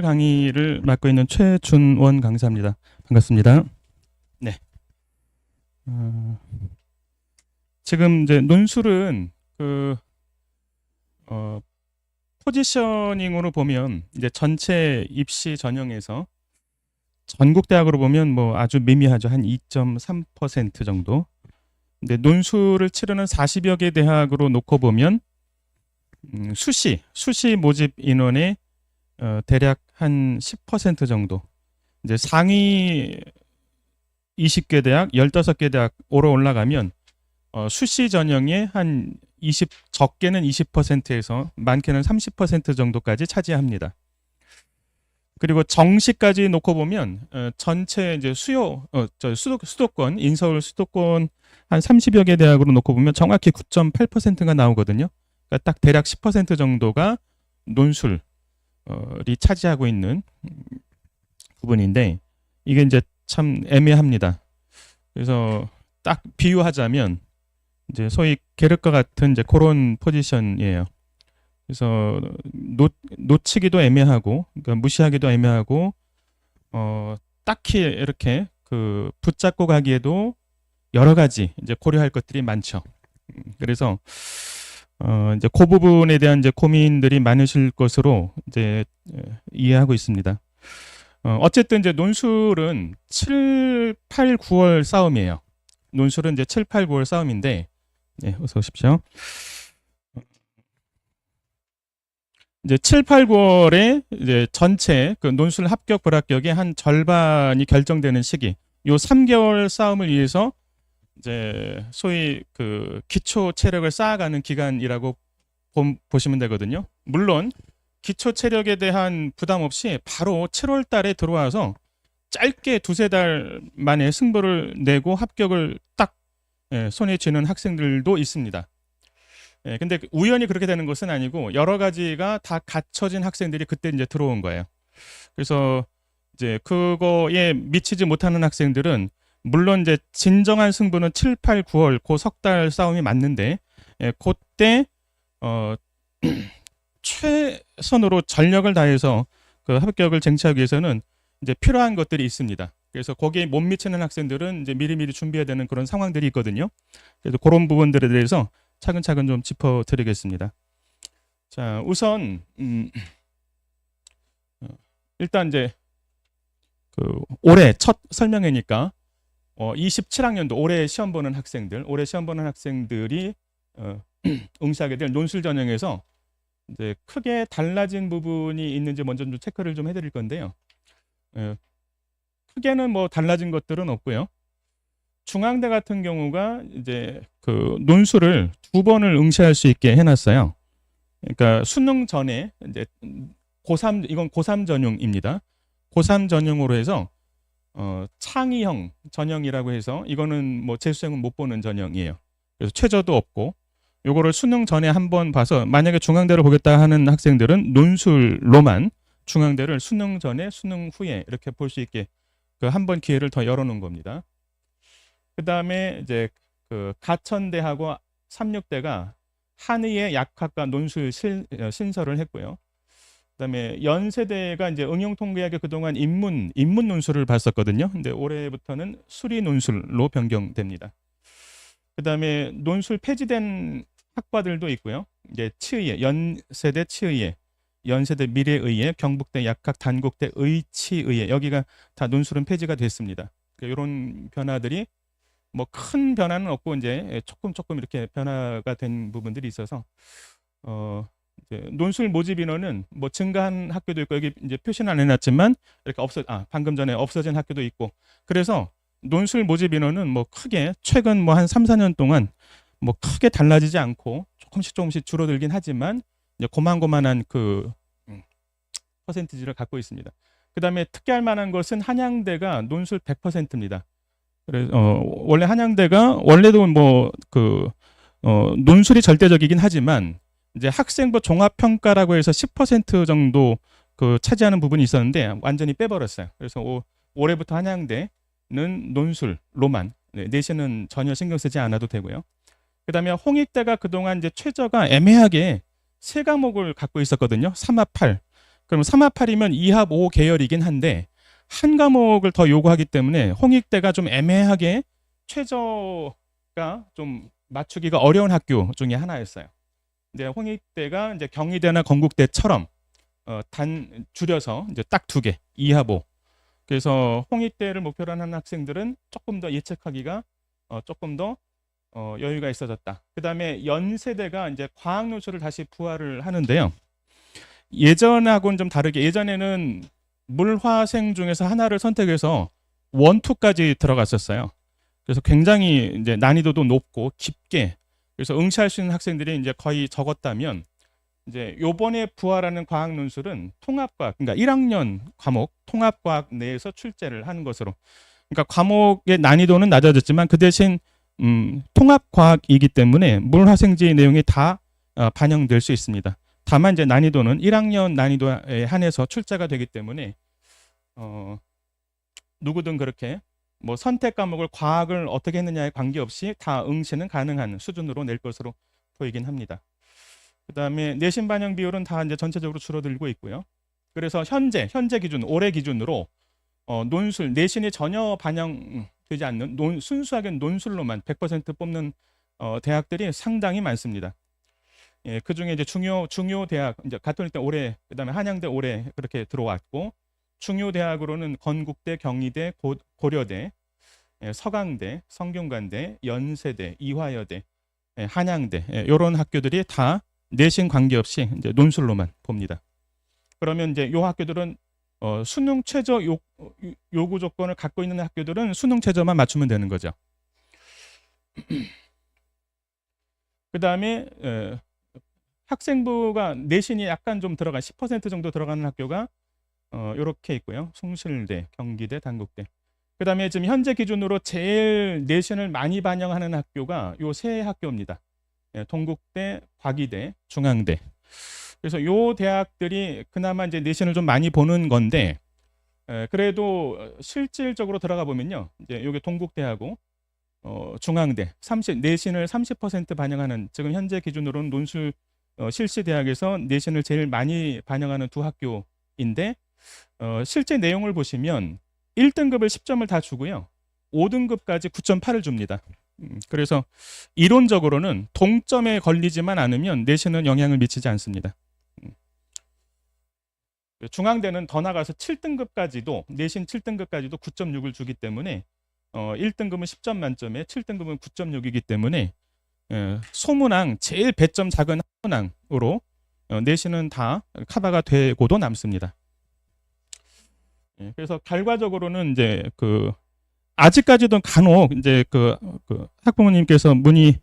강의를 맡고 있는 최준원 강사입니다. 반갑습니다. 네. 지금 이제 논술은 포지셔닝으로 보면 이제 전체 입시 전형에서 전국 대학으로 보면 뭐 아주 미미하죠. 한 2.3% 정도. 근데 논술을 치르는 40여 개 대학으로 놓고 보면 수시 모집 인원의 대략 한 10% 정도. 이제 상위 20개 대학, 15개 대학 오러 올라가면 수시 전형의 한 20, 적게는 20%에서 많게는 30% 정도까지 차지합니다. 그리고 정시까지 놓고 보면 전체 이제 수도권, 인서울 수도권 한 30여 개 대학으로 놓고 보면 정확히 9.8%가 나오거든요. 그러니까 딱 대략 10% 정도가 논술이 차지하고 있는 부분인데 이게 이제 참 애매합니다. 그래서 딱 비유하자면 이제 소위 계륵과 같은 이제 그런 포지션이에요. 그래서 놓치기도 애매하고, 그러니까 무시하기도 애매하고, 딱히 이렇게 붙잡고 가기에도 여러 가지 이제 고려할 것들이 많죠. 그래서 이제 그 부분에 대한 이제 고민들이 많으실 것으로 이제 이해하고 있습니다. 어쨌든 이제 논술은 7, 8, 9월 싸움이에요. 논술은 이제 7, 8, 9월 싸움인데, 네, 어서 오십시오. 이제 7, 8, 9월에 이제 전체 논술 합격 불합격의 한 절반이 결정되는 시기. 요 3개월 싸움을 위해서 이제 소위 기초 체력을 쌓아가는 기간이라고 보시면 되거든요. 물론 기초 체력에 대한 부담 없이 바로 7월 달에 들어와서 짧게 두세 달 만에 승부를 내고 합격을 딱 손에 쥐는 학생들도 있습니다. 근데 우연히 그렇게 되는 것은 아니고 여러 가지가 다 갖춰진 학생들이 그때 이제 들어온 거예요. 그래서 이제 그거에 미치지 못하는 학생들은 물론 이제 진정한 승부는 7, 8, 9월 그 석 달 싸움이 맞는데 그때 최선으로 전력을 다해서 그 합격을 쟁취하기 위해서는 이제 필요한 것들이 있습니다. 그래서 거기에 못 미치는 학생들은 이제 미리미리 준비해야 되는 그런 상황들이 있거든요. 그래서 그런 부분들에 대해서 차근차근 좀 짚어드리겠습니다. 자, 우선 일단 이제 올해 첫 설명회니까 27학년도 올해 시험 보는 학생들이 응시하게 될 논술 전형에서 이제 크게 달라진 부분이 있는지 먼저 좀 체크를 좀 해드릴 건데요. 크게는 뭐 달라진 것들은 없고요. 중앙대 같은 경우가 이제 논술을 2번을 응시할 수 있게 해놨어요. 그러니까 수능 전에 이제 이건 고3 전형입니다. 고3 전형으로 해서 창의형 전형이라고 해서 이거는 뭐 재수생은 못 보는 전형이에요. 그래서 최저도 없고 요거를 수능 전에 한번 봐서 만약에 중앙대를 보겠다 하는 학생들은 논술로만 중앙대를 수능 전에 수능 후에 이렇게 볼 수 있게 한 번 기회를 더 열어놓은 겁니다. 그 다음에 이제 가천대하고 삼육대가 한의의 약학과 논술 신설을 했고요. 그다음에 연세대가 이제 응용통계학의 그동안 인문 논술을 봤었거든요. 근데 올해부터는 수리 논술로 변경됩니다. 그다음에 논술 폐지된 학과들도 있고요. 이제 치의회, 연세대 치의회, 연세대 미래의회, 경북대 약학, 단국대 의치의회 여기가 다 논술은 폐지가 됐습니다. 이런 변화들이 뭐 큰 변화는 없고 이제 조금 이렇게 변화가 된 부분들이 있어서 이제 논술 모집 인원은 뭐 증가한 학교도 있고 여기 이제 표시는 안 해놨지만 이렇게 방금 전에 없어진 학교도 있고 그래서 논술 모집 인원은 뭐 크게 최근 뭐 한 3, 4년 동안 뭐 크게 달라지지 않고 조금씩 줄어들긴 하지만 이제 고만고만한 퍼센티지를 갖고 있습니다. 그 다음에 특이할 만한 것은 한양대가 논술 100%입니다. 그래서 원래 한양대가 원래도 뭐 논술이 절대적이긴 하지만 이제 학생부 종합평가라고 해서 10% 정도 차지하는 부분이 있었는데 완전히 빼버렸어요. 그래서 올해부터 한양대는 논술로만 내신은 전혀 신경 쓰지 않아도 되고요. 그다음에 홍익대가 그동안 이제 최저가 애매하게 3과목을 갖고 있었거든요. 3합 8. 그러면 3합8이면 2합 5 계열이긴 한데 한 과목을 더 요구하기 때문에 홍익대가 좀 애매하게 최저가 좀 맞추기가 어려운 학교 중에 하나였어요. 근데 홍익대가 이제 경희대나 건국대처럼 줄여서 이제 딱 2개, 2합 5. 그래서 홍익대를 목표로 하는 학생들은 조금 더 예측하기가 조금 더 여유가 있어졌다. 그다음에 연세대가 이제 과학 논술을 다시 부활을 하는데요. 예전하고는 좀 다르게 예전에는 물화생 중에서 하나를 선택해서 1, 2까지 들어갔었어요. 그래서 굉장히 이제 난이도도 높고 깊게 그래서 응시할 수 있는 학생들이 이제 거의 적었다면 이제 요번에 부활하는 과학 논술은 통합과학 그러니까 1학년 과목 통합과학 내에서 출제를 하는 것으로 그러니까 과목의 난이도는 낮아졌지만 그 대신 통합과학이기 때문에 물화생지 내용이 다 반영될 수 있습니다. 다만 이제 난이도는 1학년 난이도에 한해서 출제가 되기 때문에 누구든 그렇게 뭐 선택 과목을 과학을 어떻게 했느냐에 관계없이 다 응시는 가능한 수준으로 낼 것으로 보이긴 합니다. 그다음에 내신 반영 비율은 다 이제 전체적으로 줄어들고 있고요. 그래서 현재 기준 올해 기준으로 논술 내신이 전혀 반영되지 않는 순수하게 논술로만 100% 뽑는 대학들이 상당히 많습니다. 예, 그 중에 이제 중요 대학 이제 가톨릭대 올해 그다음에 한양대 올해 그렇게 들어왔고 중요 대학으로는 건국대, 경희대, 고려대, 예, 서강대, 성균관대, 연세대, 이화여대, 예, 한양대 이런 학교들이 다 내신 관계없이 이제 논술로만 봅니다. 그러면 이제 요 학교들은 수능 최저 요구 조건을 갖고 있는 학교들은 수능 최저만 맞추면 되는 거죠. 그다음에 학생부가 내신이 약간 좀 들어간 10% 정도 들어가는 학교가 이렇게 있고요. 숭실대, 경기대, 단국대. 그다음에 지금 현재 기준으로 제일 내신을 많이 반영하는 학교가 요 세 학교입니다. 예, 동국대, 과기대, 중앙대. 그래서 요 대학들이 그나마 이제 내신을 좀 많이 보는 건데 그래도 실질적으로 들어가 보면요. 이제 요게 동국대하고 중앙대 내신을 30% 반영하는 지금 현재 기준으로는 논술 실시 대학에서 내신을 제일 많이 반영하는 두 학교인데 실제 내용을 보시면 1등급을 10점을 다 주고요. 5등급까지 9.8을 줍니다. 그래서 이론적으로는 동점에 걸리지만 않으면 내신은 영향을 미치지 않습니다. 중앙대는 더 나가서 7등급까지도 내신 7등급까지도 9.6을 주기 때문에 1등급은 10점 만점에 7등급은 9.6이기 때문에 소문항 제일 배점 작은 소문항으로 내신은 다 커버가 되고도 남습니다. 그래서 결과적으로는 이제 아직까지도 간혹 이제 학부모님께서 문의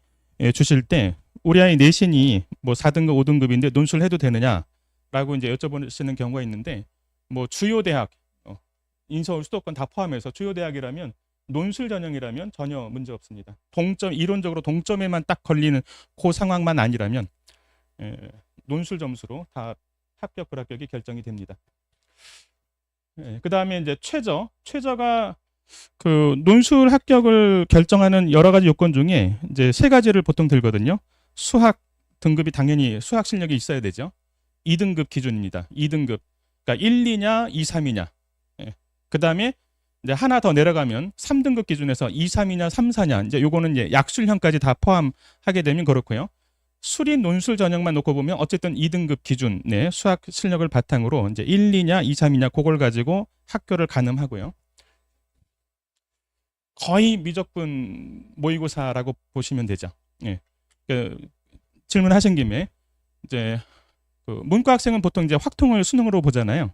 주실 때 우리 아이 내신이 뭐 4등급, 5등급인데 논술 해도 되느냐라고 이제 여쭤보시는 경우가 있는데 뭐 주요 대학, 인서울, 수도권 다 포함해서 주요 대학이라면 논술 전형이라면 전혀 문제 없습니다. 이론적으로 동점에만 딱 걸리는 그 상황만 아니라면 논술 점수로 다 합격, 불합격이 결정이 됩니다. 그 다음에 이제 최저가 논술 합격을 결정하는 여러 가지 요건 중에 이제 3가지를 보통 들거든요. 수학 등급이 당연히 수학 실력이 있어야 되죠. 2등급 기준입니다. 2등급. 그러니까 1, 2냐, 2, 3이냐. 그 다음에 이제 하나 더 내려가면 3등급 기준에서 2, 3이냐, 3, 4냐. 이제 요거는 이제 약술형까지 다 포함하게 되면 그렇고요. 수리 논술 전형만 놓고 보면 어쨌든 2등급 기준의 수학 실력을 바탕으로 이제 1, 2냐, 2, 3이냐 그걸 가지고 학교를 가늠하고요. 거의 미적분 모의고사라고 보시면 되죠. 예. 질문하신 김에 이제 문과 학생은 보통 이제 확통을 수능으로 보잖아요.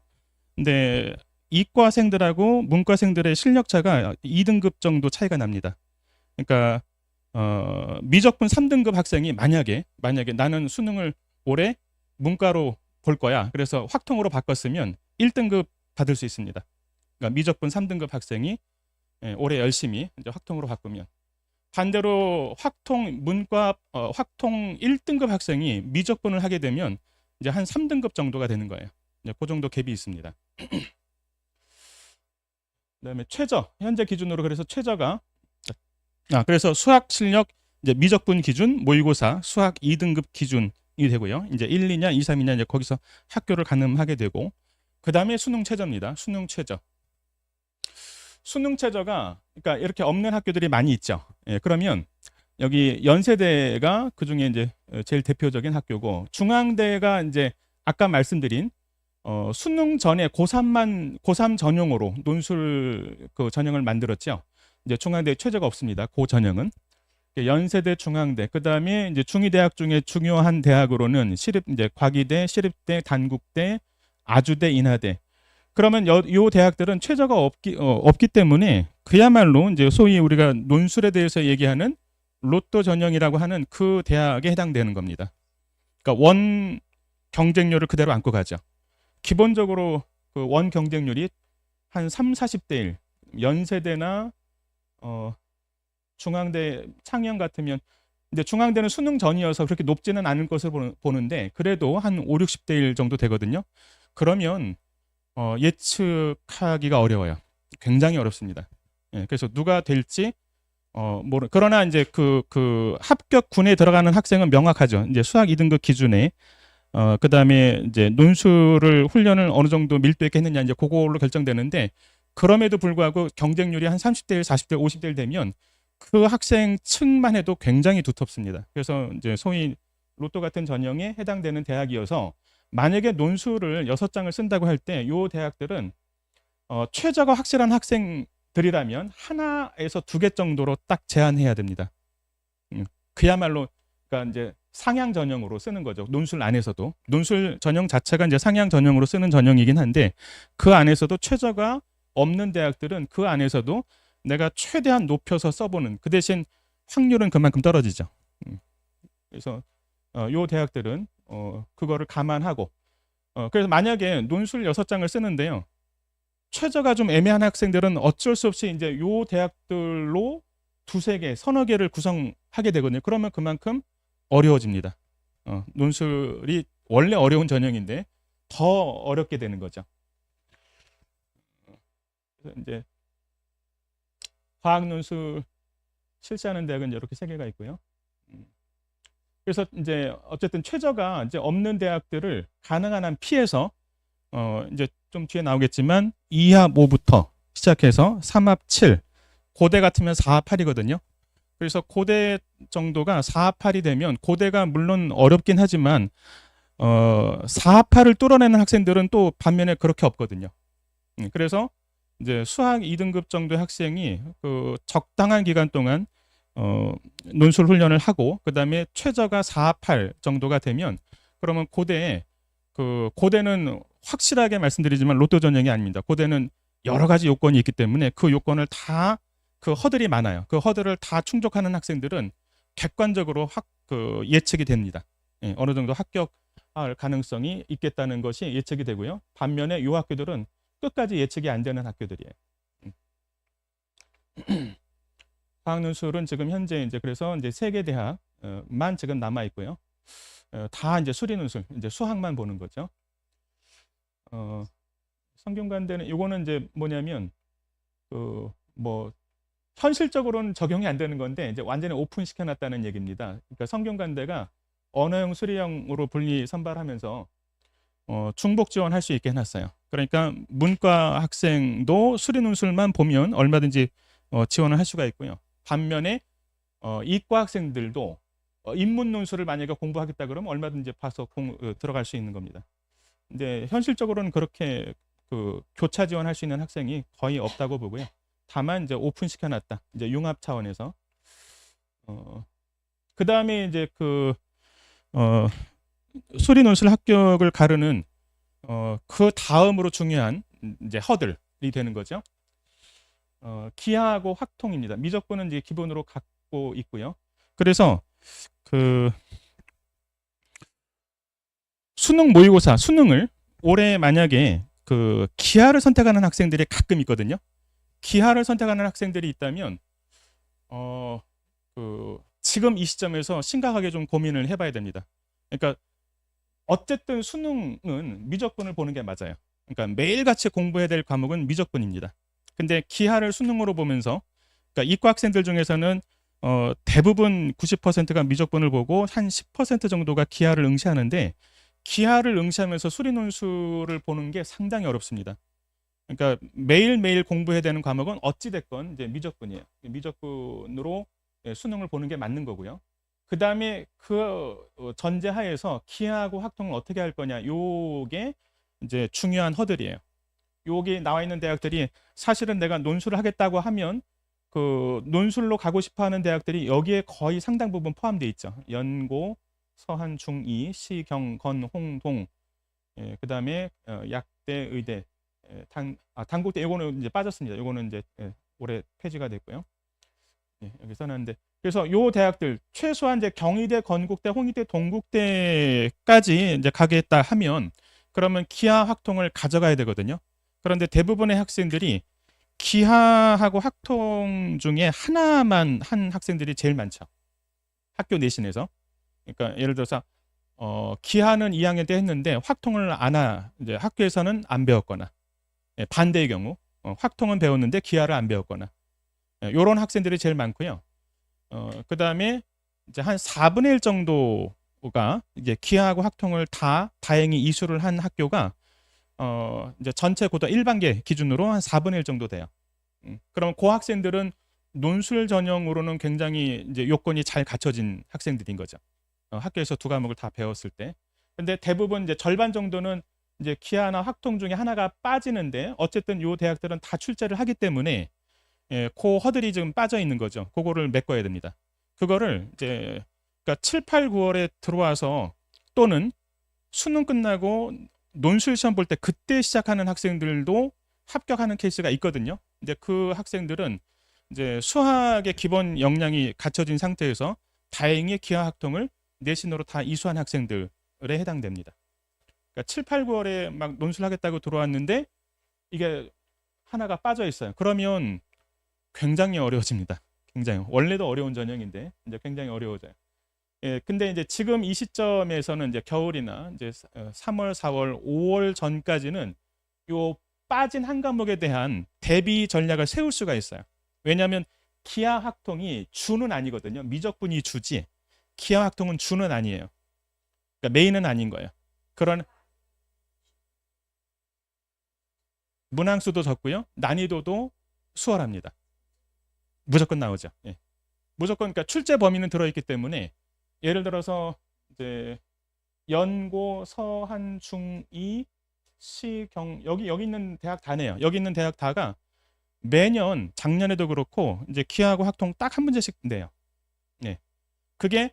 근데 이과생들하고 문과생들의 실력 차가 2등급 정도 차이가 납니다. 그러니까 미적분 3등급 학생이 만약에 나는 수능을 올해 문과로 볼 거야. 그래서 확통으로 바꿨으면 1등급 받을 수 있습니다. 그러니까 미적분 3등급 학생이 올해 열심히 이제 확통으로 바꾸면 반대로 문과 확통 1등급 학생이 미적분을 하게 되면 이제 한 3등급 정도가 되는 거예요. 이제 그 정도 갭이 있습니다. 그다음에 현재 기준으로 그래서 최저가 그래서 수학 실력 이제 미적분 기준 모의고사 수학 2등급 기준이 되고요. 이제 1, 2냐, 2, 3이냐 이제 거기서 학교를 가늠하게 되고 그 다음에 수능 최저입니다. 수능 최저. 수능 최저가 그러니까 이렇게 없는 학교들이 많이 있죠. 예, 그러면 여기 연세대가 그 중에 이제 제일 대표적인 학교고, 중앙대가 이제 아까 말씀드린 수능 전에 고3 전용으로 논술 그 전형을 만들었죠. 이제 중앙대 최저가 없습니다. 고 전형은 연세대, 중앙대, 그 다음에 이제 중의대학 중에 중요한 대학으로는 시립, 이제 과기대, 시립대, 단국대, 아주대, 인하대. 그러면 요 대학들은 최저가 없기 때문에 그야말로 이제 소위 우리가 논술에 대해서 얘기하는 로또 전형이라고 하는 그 대학에 해당되는 겁니다. 그러니까 원 경쟁률을 그대로 안고 가죠. 기본적으로 그 원 경쟁률이 한 3, 40대 1. 연세대나 중앙대, 창녕 같으면, 근데 중앙대는 수능 전이어서 그렇게 높지는 않을 것으로 보는데 그래도 한 5, 60대 1 정도 되거든요. 그러면 예측하기가 어려워요. 굉장히 어렵습니다. 예, 그래서 누가 될지 그러나 이제 그 합격군에 들어가는 학생은 명확하죠. 이제 수학 2등급 기준에 그다음에 이제 논술을 훈련을 어느 정도 밀도 있게 했느냐 이제 그걸로 결정되는데, 그럼에도 불구하고 경쟁률이 한 30대 1, 40대 1, 50대 1 되면 그 학생 층만 해도 굉장히 두텁습니다. 그래서 이제 소위 로또 같은 전형에 해당되는 대학이어서 만약에 논술을 6장을 쓴다고 할 때 이 대학들은 최저가 확실한 학생들이라면 하나에서 2개 정도로 딱 제한해야 됩니다. 그야말로 그러니까 이제 상향 전형으로 쓰는 거죠. 논술 안에서도 논술 전형 자체가 이제 상향 전형으로 쓰는 전형이긴 한데, 그 안에서도 최저가 없는 대학들은 그 안에서도 내가 최대한 높여서 써보는, 그 대신 확률은 그만큼 떨어지죠. 그래서 요 대학들은 그거를 감안하고 그래서 만약에 논술 6장을 쓰는데요, 최저가 좀 애매한 학생들은 어쩔 수 없이 이제 요 대학들로 2-3개, 서너 개를 구성하게 되거든요. 그러면 그만큼 어려워집니다. 논술이 원래 어려운 전형인데 더 어렵게 되는 거죠. 그래서 이제 과학 논술 실시하는 대학은 이렇게 3개가 있고요. 그래서 이제 어쨌든 최저가 이제 없는 대학들을 가능한 한 피해서 이제 좀 뒤에 나오겠지만 2합 5부터 시작해서 3합 7, 고대 같으면 4합 8이거든요. 그래서 고대 정도가 4합 8이 되면, 고대가 물론 어렵긴 하지만 4합 8을 뚫어내는 학생들은 또 반면에 그렇게 없거든요. 그래서 이제 수학 2등급 정도의 학생이 그 적당한 기간 동안 논술 훈련을 하고 그다음에 최저가 4합 8 정도가 되면, 그러면 고대는 확실하게 말씀드리지만 로또 전형이 아닙니다. 고대는 여러 가지 요건이 있기 때문에 그 요건을 다, 그 허들이 많아요. 그 허들을 다 충족하는 학생들은 객관적으로 예측이 됩니다. 예, 어느 정도 합격할 가능성이 있겠다는 것이 예측이 되고요. 반면에 이 학교들은 끝까지 예측이 안 되는 학교들이에요. 과학논술은 지금 현재 이제 그래서 이제 3개 대학만 지금 남아 있고요. 다 이제 수리논술, 이제 수학만 보는 거죠. 성균관대는 이거는 이제 뭐냐면 현실적으로는 적용이 안 되는 건데 이제 완전히 오픈시켜 놨다는 얘기입니다. 그러니까 성균관대가 언어형, 수리형으로 분리 선발하면서 중복 지원할 수 있게 해놨어요. 그러니까 문과 학생도 수리논술만 보면 얼마든지 지원을 할 수가 있고요. 반면에 이과 학생들도 인문 논술을 만약에 공부하겠다 그러면 얼마든지 봐서 들어갈 수 있는 겁니다. 근데 현실적으로는 그렇게 교차 지원할 수 있는 학생이 거의 없다고 보고요. 다만 이제 오픈시켜 놨다. 이제 융합 차원에서. 그다음에 이제 수리 논술 합격을 가르는 그 다음으로 중요한 이제 허들이 되는 거죠. 기하하고 확통입니다. 미적분은 이제 기본으로 갖고 있고요. 그래서 수능 모의고사, 수능을 올해 만약에 기하를 선택하는 학생들이 가끔 있거든요. 기하를 선택하는 학생들이 있다면 지금 이 시점에서 심각하게 좀 고민을 해봐야 됩니다. 그러니까 어쨌든 수능은 미적분을 보는 게 맞아요. 그러니까 매일같이 공부해야 될 과목은 미적분입니다. 근데 기하를 수능으로 보면서, 그러니까 이과 학생들 중에서는 대부분 90%가 미적분을 보고 한 10% 정도가 기하를 응시하는데, 기하를 응시하면서 수리 논술을 보는 게 상당히 어렵습니다. 그러니까 매일매일 공부해야 되는 과목은 어찌 됐건 이제 미적분이에요. 미적분으로 수능을 보는 게 맞는 거고요. 그다음에 그 전제하에서 기하하고 확통을 어떻게 할 거냐, 요게 이제 중요한 허들이에요. 여기 나와 있는 대학들이 사실은 내가 논술을 하겠다고 하면 그 논술로 가고 싶어 하는 대학들이 여기에 거의 상당 부분 포함되어 있죠. 연고, 서한, 중이, 시, 경, 건, 홍, 동, 그다음에 약대, 의대, 단국대. 이거는 이제 빠졌습니다. 이거는 이제 올해 폐지가 됐고요. 여기 써놨는데, 그래서 요 대학들 최소한 이제 경희대, 건국대, 홍익대, 동국대까지 이제 가겠다 하면 그러면 기하 확통을 가져가야 되거든요. 그런데 대부분의 학생들이 기하하고 확통 중에 하나만 한 학생들이 제일 많죠. 학교 내신에서. 그러니까 예를 들어서 기하는 2학년 때 했는데 확통을 이제 학교에서는 안 배웠거나, 반대의 경우 확통은 배웠는데 기하를 안 배웠거나, 이런 학생들이 제일 많고요. 그다음에 이제 한 4분의 1 정도가 이제 기하하고 확통을 다 다행히 이수를 한 학교가 이제 전체 고등 1반계 기준으로 한 4분의 1 정도 돼요. 그럼 그 학생들은 논술 전형으로는 굉장히 이제 요건이 잘 갖춰진 학생들인 거죠. 학교에서 두 과목을 다 배웠을 때. 근데 대부분 이제 절반 정도는 이제 기하나 확통 중에 하나가 빠지는데 어쨌든 요 대학들은 다 출제를 하기 때문에 그 허들이 지금 빠져 있는 거죠. 그거를 메꿔야 됩니다. 그거를 이제 그러니까 7, 8, 9월에 들어와서 또는 수능 끝나고 논술 시험 볼 때 그때 시작하는 학생들도 합격하는 케이스가 있거든요. 근데 그 학생들은 이제 수학의 기본 역량이 갖춰진 상태에서 다행히 기하 확통을 내신으로 다 이수한 학생들에 해당됩니다. 그러니까 7, 8, 9월에 막 논술하겠다고 들어왔는데 이게 하나가 빠져 있어요. 그러면 굉장히 어려워집니다. 굉장히 원래도 어려운 전형인데 이제 굉장히 어려워져요. 근데 이제 지금 이 시점에서는 이제 겨울이나 이제 3월, 4월, 5월 전까지는 요 빠진 한 과목에 대한 대비 전략을 세울 수가 있어요. 왜냐하면 기하 확통이 주는 아니거든요. 미적분이 주지 기하 확통은 주는 아니에요. 그러니까 메인은 아닌 거예요. 그런 문항수도 적고요. 난이도도 수월합니다. 무조건 나오죠. 무조건 그러니까 출제 범위는 들어있기 때문에 예를 들어서 이제 연고, 서한, 중이, 시, 경 여기 있는 대학 다네요. 여기 있는 대학 다가 매년 작년에도 그렇고 이제 기하하고 확통 딱 한 문제씩 내요. 그게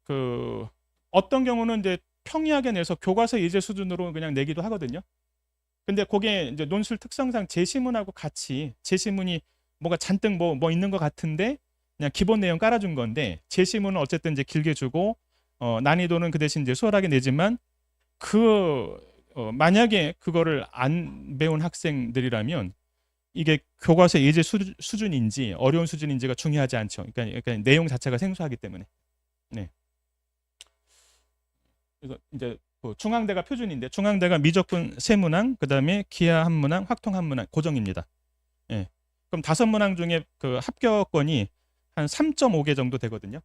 그 어떤 경우는 이제 평이하게 내서 교과서 예제 수준으로 그냥 내기도 하거든요. 근데 그게 이제 논술 특성상 제시문하고 같이 제시문이 뭐가 잔뜩 뭐 있는 것 같은데 그냥 기본 내용 깔아준 건데 제시문은 어쨌든 이제 길게 주고 난이도는 그 대신 이제 수월하게 내지만 만약에 그거를 안 배운 학생들이라면 이게 교과서 예제 수준인지 어려운 수준인지가 중요하지 않죠. 그러니까 내용 자체가 생소하기 때문에. 네. 그래서 이제 중앙대가 표준인데 중앙대가 미적분 3문항, 그다음에 기하 1문항, 확통 1문항 고정입니다. 그럼 5문항 중에 그 합격권이 한 3.5개 정도 되거든요.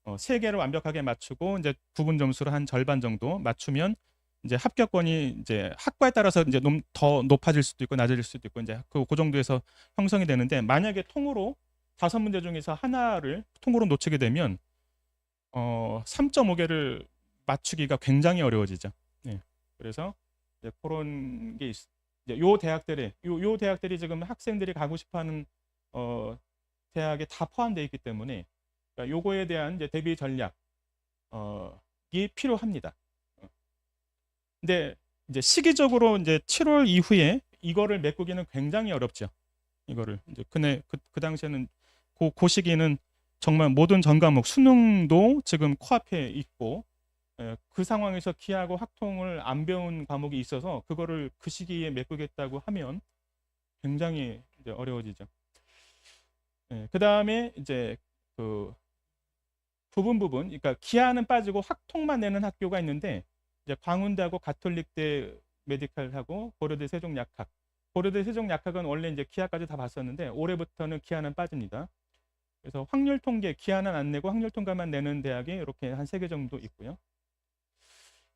3개를 완벽하게 맞추고 이제 부분 점수로 한 절반 정도 맞추면 이제 합격권이 이제 학과에 따라서 이제 더 높아질 수도 있고 낮아질 수도 있고 이제 그 정도에서 형성이 되는데 만약에 통으로 5문제 중에서 하나를 통으로 놓치게 되면 3.5개를 맞추기가 굉장히 어려워지죠. 그래서 이제 그런 게 이제 요 대학들이 지금 학생들이 가고 싶어하는 대학에 다 포함되어 있기 때문에 그러니까 요거에 대한 이제 대비 전략이 필요합니다. 근데 이제 시기적으로 이제 7월 이후에 이거를 메꾸기는 굉장히 어렵죠. 이거를 이제 그 당시에는 그 시기는 정말 모든 전 과목 수능도 지금 코앞에 있고 그 상황에서 기하고 확통을 안 배운 과목이 있어서 그거를 그 시기에 메꾸겠다고 하면 굉장히 이제 어려워지죠. 그 다음에 이제 그 부분 그러니까 기하는 빠지고 확통만 내는 학교가 있는데 이제 광운대하고 가톨릭대 메디칼하고 고려대 세종약학. 고려대 세종약학은 원래 이제 기하까지 다 봤었는데 올해부터는 기하는 빠집니다. 그래서 확률 통계 기하는 안 내고 확률 통계만 내는 대학이 이렇게 한 3개 정도 있고요.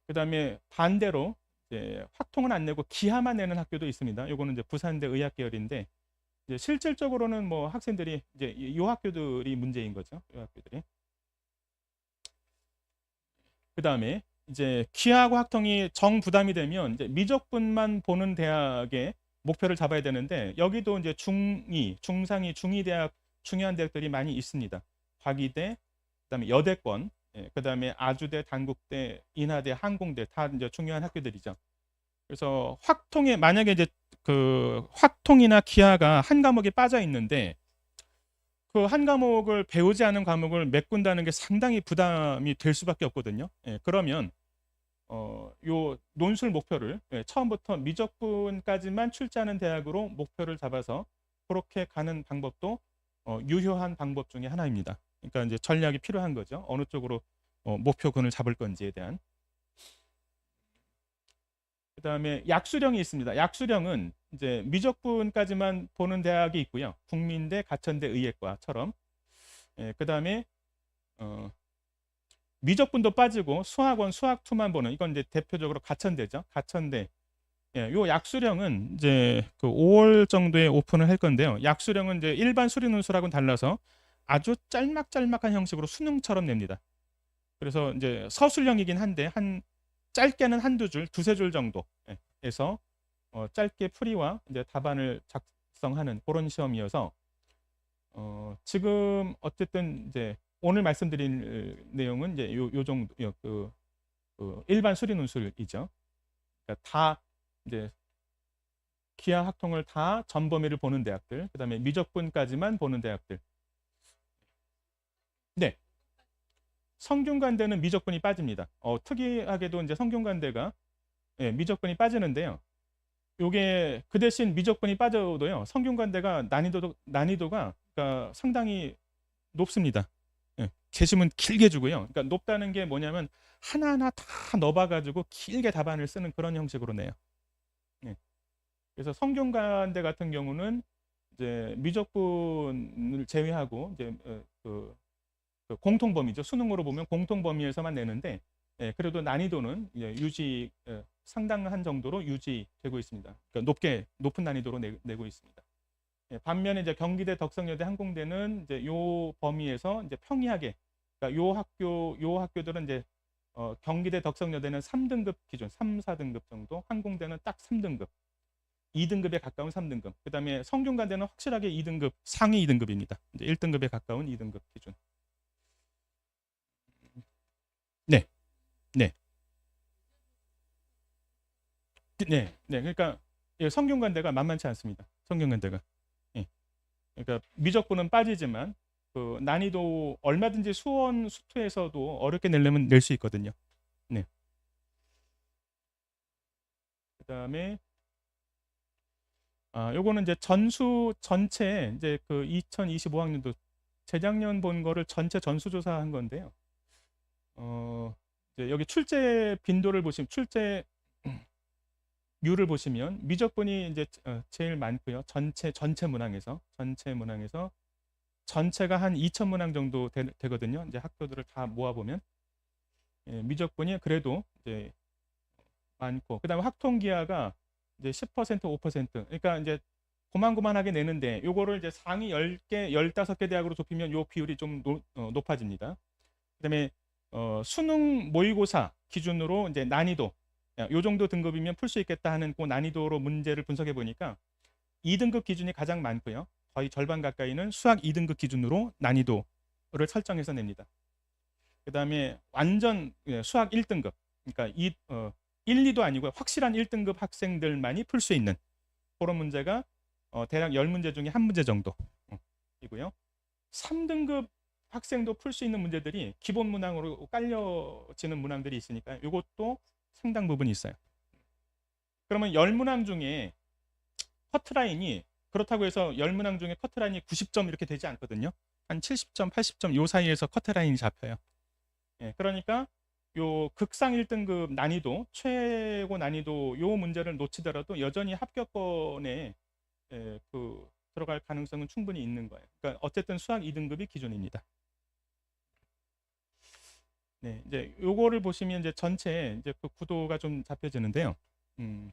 그다음에 반대로 이제 확통은 안 내고 기하만 내는 학교도 있습니다. 요거는 이제 부산대 의학 계열인데 이제 실질적으로는 뭐 학생들이 이제 요 학교들이 문제인 거죠. 요 학교들이. 그다음에 이제 기하고 학통이 정부담이 되면 이제 미적분만 보는 대학의 목표를 잡아야 되는데 여기도 이제 중2, 중상위, 중2 대학 중요한 대학들이 많이 있습니다. 과기대, 그다음에 여대권, 그다음에 아주대, 단국대, 인하대, 항공대 다 이제 중요한 학교들이죠. 그래서 확통에 만약에 이제 그 확통이나 기하가 한 과목이 빠져 있는데 그 한 과목을 배우지 않은 과목을 메꾼다는 게 상당히 부담이 될 수밖에 없거든요. 그러면 요 논술 목표를 처음부터 미적분까지만 출제하는 대학으로 목표를 잡아서 그렇게 가는 방법도 유효한 방법 중에 하나입니다. 그러니까 이제 전략이 필요한 거죠. 어느 쪽으로 목표군을 잡을 건지에 대한. 그다음에 약수령이 있습니다. 약수령은 이제 미적분까지만 보는 대학이 있고요. 국민대, 가천대, 의예과처럼. 그다음에 어, 미적분도 빠지고 수학원, 수학2만 보는 이건 이제 대표적으로 가천대죠. 가천대. 요 약수령은 이제 그 5월 정도에 오픈을 할 건데요. 약수령은 이제 일반 수리논술하고는 달라서 아주 짤막짤막한 형식으로 수능처럼 냅니다. 그래서 이제 서술형이긴 한데 한 짧게는 한두 줄, 두세 줄 정도에서 짧게 풀이와 이제 답안을 작성하는 그런 시험이어서 지금 어쨌든 이제 오늘 말씀드린 내용은 이제 요 정도 그 일반 수리 논술이죠. 그러니까 다 이제 기하 학통을 다 전범위를 보는 대학들, 그다음에 미적분까지만 보는 대학들. 네, 성균관대는 미적분이 빠집니다. 특이하게도 이제 성균관대가 미적분이 빠지는데요. 요게 그 대신 미적분이 빠져도요. 성균관대가 난이도가 그러니까 상당히 높습니다. 게시문 길게 주고요. 그러니까 높다는 게 뭐냐면 하나하나 다 넣어봐가지고 길게 답안을 쓰는 그런 형식으로 내요. 예. 그래서 성균관대 같은 경우는 이제 미적분을 제외하고 이제 그 공통범위죠. 수능으로 보면 공통범위에서만 내는데 그래도 난이도는 유지 상당한 정도로 유지되고 있습니다. 그러니까 높은 난이도로 내고 있습니다. 반면에 이제 경기대, 덕성여대, 항공대는 이제 요 범위에서 이제 평이하게 그러니까 요 학교들은 이제 경기대, 덕성여대는 3등급 기준, 3, 4등급 정도, 항공대는 딱 3등급, 2등급에 가까운 3등급. 그다음에 성균관대는 확실하게 2등급, 상위 2등급입니다. 이제 1등급에 가까운 2등급 기준. 네, 네, 네, 네. 그러니까 성균관대가 만만치 않습니다. 성균관대가. 예. 그러니까 미적분은 빠지지만 그 난이도 얼마든지 수원, 수투에서도 어렵게 내려면 낼 수 있거든요. 네. 그다음에 요거는 이제 전수 전체 이제 그 2025학년도 재작년 본 거를 전체 전수 조사한 건데요. 이제 여기 출제 빈도를 보시면 출제율을 보시면 미적분이 이제 제일 많고요. 전체 문항에서 전체가 한 2천 문항 정도 되거든요. 이제 학교들을 다 모아 보면 미적분이 그래도 이제 많고 그다음에 학통기하가 이제 10% 5% 그러니까 이제 고만고만하게 내는데 요거를 이제 상위 10개, 15개 대학으로 좁히면 요 비율이 좀 높아집니다. 그다음에 수능 모의고사 기준으로 이제 난이도 요 정도 등급이면 풀 수 있겠다 하는 그 난이도로 문제를 분석해 보니까 2등급 기준이 가장 많고요. 거의 절반 가까이는 수학 2등급 기준으로 난이도를 설정해서 냅니다. 그다음에 완전 수학 1등급 그러니까 1, 2도 아니고 확실한 1등급 학생들만이 풀 수 있는 그런 문제가 대략 10문제 중에 한 문제 정도 이고요. 3등급 학생도 풀 수 있는 문제들이 기본 문항으로 깔려지는 문항들이 있으니까 이것도 상당 부분 있어요. 그러면 10문항 중에 커트라인이 그렇다고 해서 10문항 중에 커트라인이 90점 이렇게 되지 않거든요. 한 70점, 80점 요 사이에서 커트라인이 잡혀요. 그러니까 요 극상 1등급 난이도, 최고 난이도 요 문제를 놓치더라도 여전히 합격권에 들어갈 가능성은 충분히 있는 거예요. 그러니까 어쨌든 수학 2등급이 기준입니다. 네, 이제 요거를 보시면 이제 전체 이제 그 구도가 좀 잡혀지는데요. 음,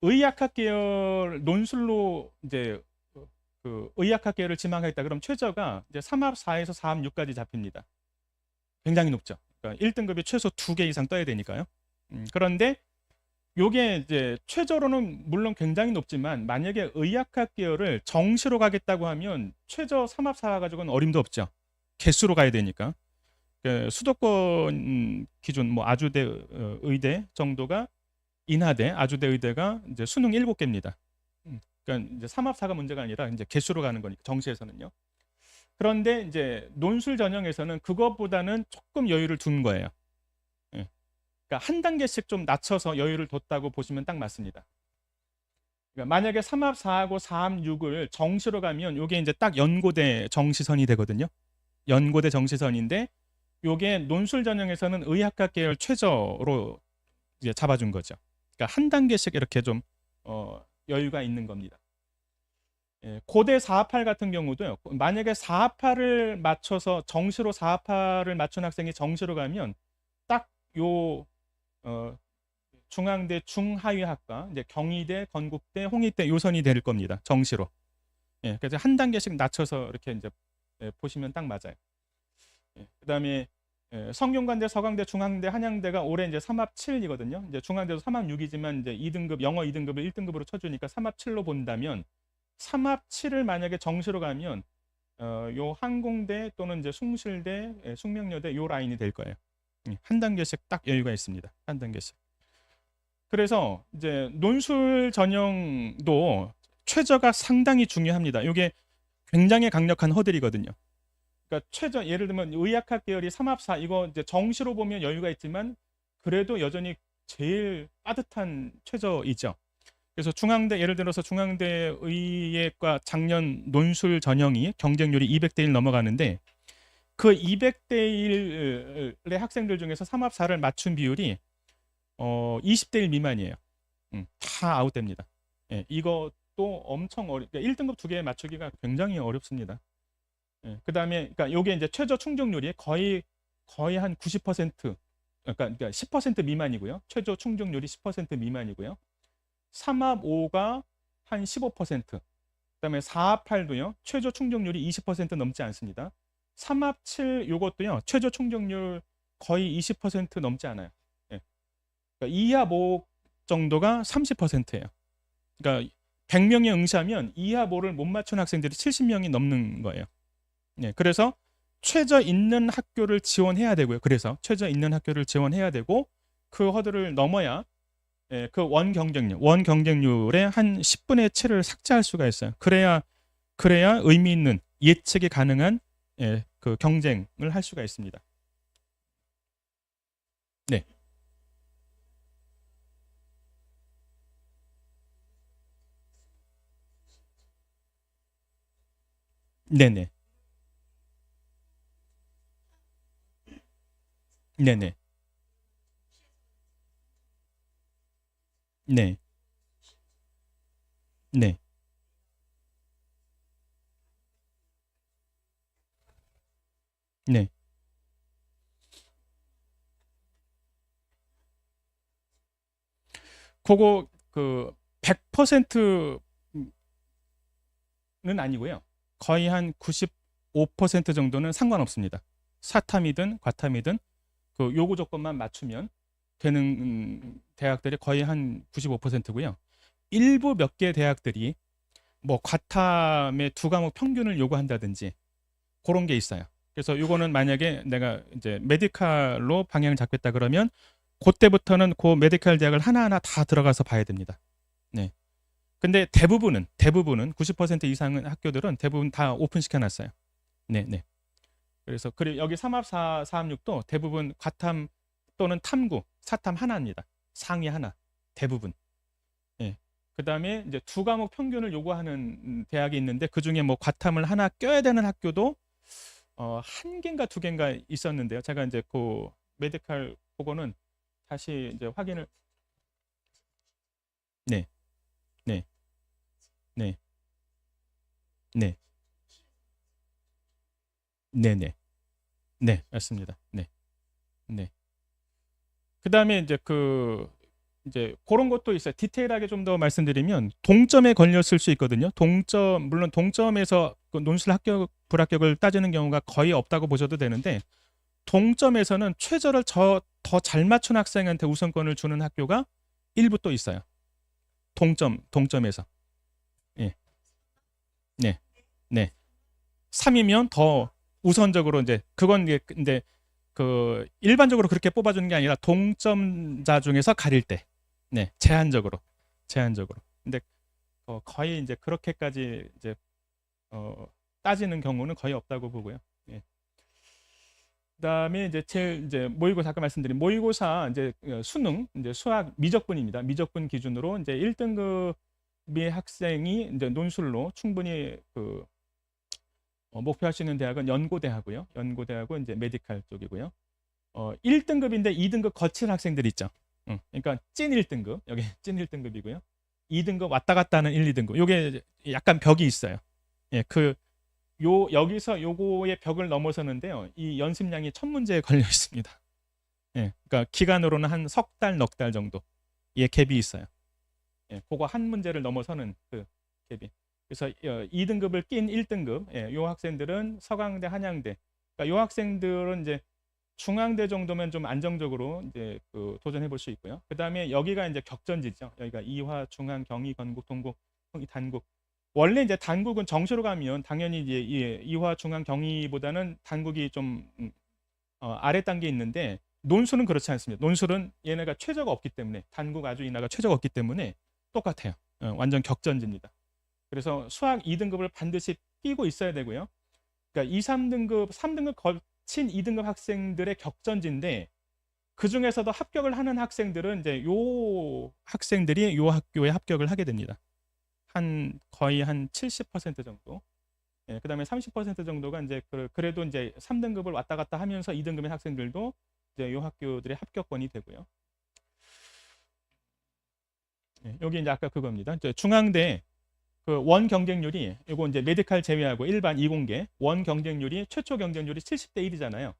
의학학 계열 논술로 이제 그 의학학 계열을 지망하겠다. 그럼 최저가 이제 3합4에서 4합6까지 잡힙니다. 굉장히 높죠. 그러니까 1등급이 최소 2개 이상 떠야 되니까요. 그런데 요게 이제 최저로는 물론 굉장히 높지만 만약에 의학학 계열을 정시로 가겠다고 하면 최저 3합4 가지고는 어림도 없죠. 개수로 가야 되니까. 그 수도권 기준 뭐 아주대 의대 정도가 인하대 아주대 의대가 이제 수능 7개입니다. 그러니까 이제 3합4가 문제가 아니라 이제 개수로 가는 거니까 정시에서는요. 그런데 이제 논술 전형에서는 그것보다는 조금 여유를 둔 거예요. 예. 그러니까 한 단계씩 좀 낮춰서 여유를 뒀다고 보시면 딱 맞습니다. 그러니까 만약에 3합 4하고 4합 6을 정시로 가면 요게 이제 딱 연고대 정시선이 되거든요. 연고대 정시선인데 요게 논술 전형에서는 의학학 계열 최저로 이제 잡아준 거죠. 그러니까 한 단계씩 이렇게 좀 여유가 있는 겁니다. 예, 고대 4합8 같은 경우도요. 만약에 4합8을 맞춰서 정시로 4합8을 맞춘 학생이 정시로 가면 딱 요 중앙대 중하위학과 이제 경희대, 건국대, 홍익대 요선이 될 겁니다. 정시로. 예, 그래서 한 단계씩 낮춰서 이렇게 이제 보시면 딱 맞아요. 예, 그다음에 성균관대, 서강대, 중앙대, 한양대가 올해 이제 3합 7이거든요. 이제 중앙대도 3합 6이지만 이제 2등급 영어 2등급을 1등급으로 쳐주니까 3합 7로 본다면 3합 7을 만약에 정시로 가면 요 항공대 또는 이제 숭실대, 숙명여대 요 라인이 될 거예요. 한 단계씩 딱 여유가 있습니다. 한 단계씩. 그래서 이제 논술 전형도 최저가 상당히 중요합니다. 이게 굉장히 강력한 허들이거든요. 그러니까 최저 예를 들면 의학학 계열이 3합4 이거 이제 정시로 보면 여유가 있지만 그래도 여전히 제일 빠듯한 최저이죠. 그래서 중앙대 예를 들어서 중앙대 의예과 작년 논술 전형이 경쟁률이 200대 1 넘어가는데 그 200대 1의 학생들 중에서 3합4를 맞춘 비율이 20대 1 미만이에요. 다 아웃됩니다. 예, 이것도 엄청 그러니까 1등급 2개 맞추기가 굉장히 어렵습니다. 예, 그다음에 그러니까 요게 이제 최저 충족률이 거의 한 90% 그러니까 10% 미만이고요. 최저 충족률이 10% 미만이고요. 3합 5가 한 15%. 그다음에 4합 8도요. 최저 충족률이 20% 넘지 않습니다. 3합 7 요것도요. 최저 충족률 거의 20% 넘지 않아요. 예. 그러니까 2합 5 정도가 30%예요. 그러니까 100명이 응시하면 2합 5를 못 맞춘 학생들이 70명이 넘는 거예요. 예. 그래서 최저 있는 학교를 지원해야 되고요. 그래서 최저 있는 학교를 지원해야 되고 그 허들을 넘어야 예, 그 원 경쟁률의 한 10분의 7을 삭제할 수가 있어요. 그래야 의미 있는 예측이 가능한 예, 그 경쟁을 할 수가 있습니다. 네, 네, 네, 네, 네, 네, 네. 네. 그거 그 100%는 아니고요. 거의 한 95% 정도는 상관없습니다. 사탐이든 과탐이든 그 요구 조건만 맞추면 되는 대학들이 거의 한 95%고요. 일부 몇 개 대학들이 뭐 과탐의 두 과목 평균을 요구한다든지 그런 게 있어요. 그래서 요거는 만약에 내가 이제 메디칼로 방향을 잡겠다 그러면 그때부터는 그 메디칼 대학을 하나하나 다 들어가서 봐야 됩니다. 네. 근데 대부분은 90% 이상은 학교들은 대부분 다 오픈시켜 놨어요. 네, 네. 그래서 그리고 여기 3합 4, 4합6도 대부분 과탐 또는 탐구, 사탐 하나입니다. 상위 하나. 대부분. 예. 그다음에 이제 두 과목 평균을 요구하는 대학이 있는데 그중에 뭐 과탐을 하나 껴야 되는 학교도 한 개인가 두 개인가 있었는데요. 제가 이제 그 메디칼 보고는 다시 이제 확인을 네. 네. 네. 네. 네, 네. 네, 맞습니다. 네. 네. 그다음에 이제 그런 것도 있어요. 디테일하게 좀 더 말씀드리면 동점에 걸렸을 수 있거든요. 동점 물론 동점에서 그 논술 합격 불합격을 따지는 경우가 거의 없다고 보셔도 되는데 동점에서는 최저를 더 잘 맞춘 학생한테 우선권을 주는 학교가 일부 또 있어요. 동점에서. 예. 네. 네. 3이면 더 우선적으로 이제 그건 이제 근데 그 일반적으로 그렇게 뽑아주는 게 아니라 동점자 중에서 가릴 때, 네, 제한적으로. 근데 거의 이제 그렇게까지 이제 어, 따지는 경우는 거의 없다고 보고요. 예. 그다음에 이제 제일 이제 모의고사 아까 말씀드린 모의고사 이제 수능 이제 수학 미적분입니다. 미적분 기준으로 이제 1등급의 학생이 이제 논술로 충분히 목표할 수 있는 대학은 연고대하고요. 연고대하고 이제 메디칼 쪽이고요. 1등급인데 2등급 거친 학생들 있죠. 그러니까 찐 1등급. 여기 찐 1등급이고요. 2등급 왔다 갔다 하는 1, 2등급. 요게 약간 벽이 있어요. 예, 여기서 요거의 벽을 넘어서는데요. 이 연습량이 1000문제에 걸려 있습니다. 예, 그러니까 기간으로는 한 석 달, 넉 달 정도. 예, 갭이 있어요. 예, 그거 한 문제를 넘어서는 그 갭이. 그래서 2등급을 낀 1등급, 예, 요 학생들은 서강대, 한양대. 그러니까 요 학생들은 이제 중앙대 정도면 좀 안정적으로 이제 도전해 볼 수 있고요. 그다음에 여기가 이제 격전지죠. 여기가 이화, 중앙, 경희, 건국, 동국, 단국. 원래 이제 단국은 정시로 가면 당연히 이제 이화, 중앙, 경희보다는 단국이 좀 아래 단계에 있는데 논술은 그렇지 않습니다. 논술은 얘네가 최저가 없기 때문에 단국 아주 인하가 최저가 없기 때문에 똑같아요. 완전 격전지입니다. 그래서 수학 2등급을 반드시 끼고 있어야 되고요. 그러니까 2, 3등급, 3등급 거친 2등급 학생들의 격전지인데 그 중에서도 합격을 하는 학생들은 이제 요 학생들이 요 학교에 합격을 하게 됩니다. 거의 한 70% 정도. 예, 그다음에 30% 정도가 이제 그래도 이제 3등급을 왔다 갔다 하면서 2등급의 학생들도 이제 요 학교들의 합격권이 되고요. 예, 여기 이제 아까 그겁니다. 이제 중앙대 원 경쟁률이 이거 이제 메디칼 제외하고 일반 이공계 원 경쟁률이 최초 경쟁률이 70대 1이잖아요.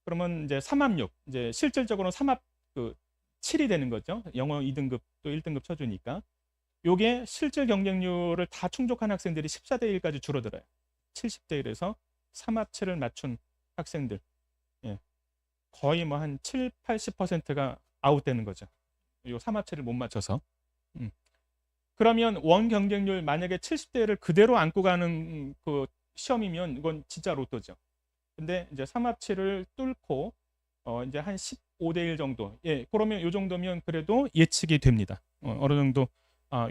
그러면 이제 3합6 이제 실질적으로 3합 7이 되는 거죠. 영어 2등급 또 1등급 쳐주니까. 요게 실질 경쟁률을 다 충족한 학생들이 14대 1까지 줄어들어요. 70대 1에서 3합 7을 맞춘 학생들. 예. 거의 뭐 한 7, 80%가 아웃되는 거죠. 요 3합 7을 못 맞춰서. 그러면 원 경쟁률 만약에 70대를 그대로 안고 가는 그 시험이면 이건 진짜 로또죠. 근데 이제 3합치를 뚫고 이제 한 15대 1 정도. 예, 그러면 요 정도면 그래도 예측이 됩니다. 어느 정도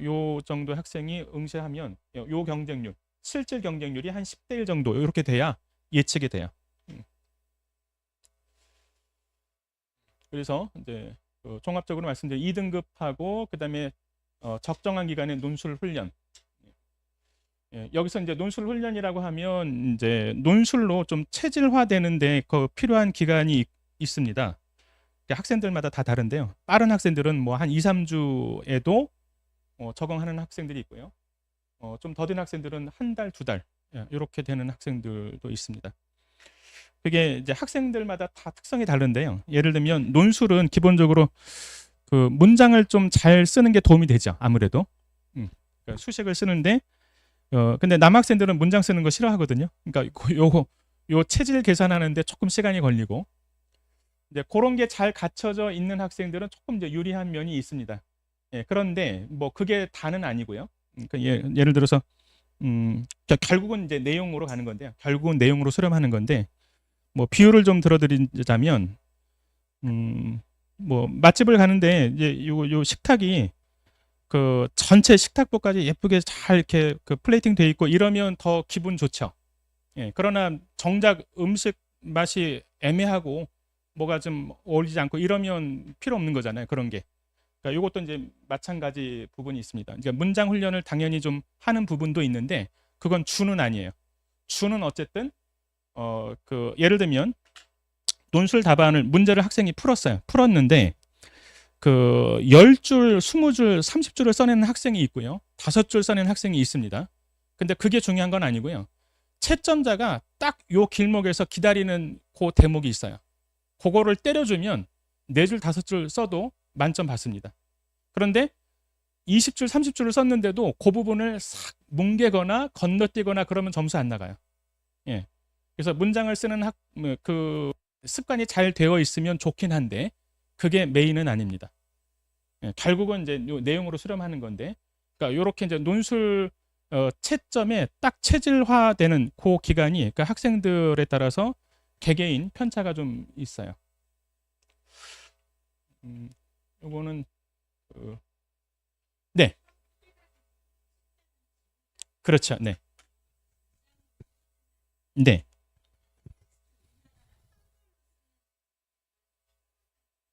요 정도 학생이 응시하면 요 경쟁률, 실질 경쟁률이 한 10대 1 정도 이렇게 돼야 예측이 돼요. 그래서 이제 종합적으로 말씀드린 2등급하고 그다음에 적정한 기간의 논술 훈련. 예, 여기서 이제 논술 훈련이라고 하면 이제 논술로 좀 체질화되는데 필요한 기간이 있습니다. 학생들마다 다 다른데요. 빠른 학생들은 뭐 한 2, 3주에도 적응하는 학생들이 있고요. 좀 더딘 학생들은 한 달, 두 달 이렇게 되는 학생들도 있습니다. 그게 이제 학생들마다 다 특성이 다른데요. 예를 들면 논술은 기본적으로 그 문장을 좀 잘 쓰는 게 도움이 되죠. 아무래도 그러니까 수식을 쓰는데 근데 남학생들은 문장 쓰는 거 싫어하거든요. 그러니까 요 체질 계산하는데 조금 시간이 걸리고 이제 그런 게 잘 갖춰져 있는 학생들은 조금 이제 유리한 면이 있습니다. 예, 그런데 뭐 그게 다는 아니고요. 그러니까 예를 들어서 결국은 이제 내용으로 가는 건데요. 결국은 내용으로 수렴하는 건데 뭐 비유를 좀 들어드리자면 뭐 맛집을 가는데 이제 요 식탁이 그 전체 식탁보까지 예쁘게 잘 이렇게 플레이팅 돼 있고 이러면 더 기분 좋죠. 예, 그러나 정작 음식 맛이 애매하고 뭐가 좀 어울리지 않고 이러면 필요 없는 거잖아요. 그런 게. 그러니까 이것도 이제 마찬가지 부분이 있습니다. 그러니까 문장 훈련을 당연히 좀 하는 부분도 있는데 그건 주는 아니에요. 주는 어쨌든 예를 들면 논술 답안을 문제를 학생이 풀었는데 10줄, 20줄, 30줄을 써내는 학생이 있고요. 5줄 써내는 학생이 있습니다. 근데 그게 중요한 건 아니고요. 채점자가 딱 요 길목에서 기다리는 그 대목이 있어요. 그거를 때려주면 4줄 5줄 써도 만점 받습니다. 그런데 20줄 30줄을 썼는데도 그 부분을 싹 뭉개거나 건너뛰거나 그러면 점수 안 나가요. 예. 그래서 문장을 쓰는 그 습관이 잘 되어 있으면 좋긴 한데 그게 메인은 아닙니다. 예, 결국은 이제 요 내용으로 수렴하는 건데, 그러니까 요렇게 이제 논술 채점에 딱 체질화되는 그 기간이 그러니까 학생들에 따라서 개개인 편차가 좀 있어요. 요거는 네, 그렇죠. 네, 네,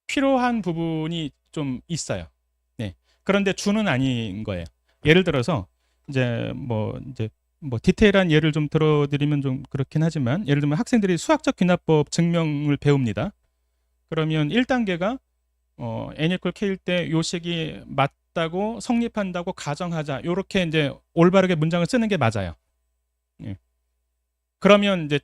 필요한 부분이 좀 있어요. 네, 그런데 주는 아닌 거예요. 예를 들어서 이제 뭐 디테일한 예를 좀 들어드리면 좀 그렇긴 하지만, 예를 들면 학생들이 수학적 귀납법 증명을 배웁니다. 그러면 1단계가 n equal k일 때 요식이 맞다고 성립한다고 가정하자. 요렇게 이제 올바르게 문장을 쓰는 게 맞아요. 예. 그러면 이제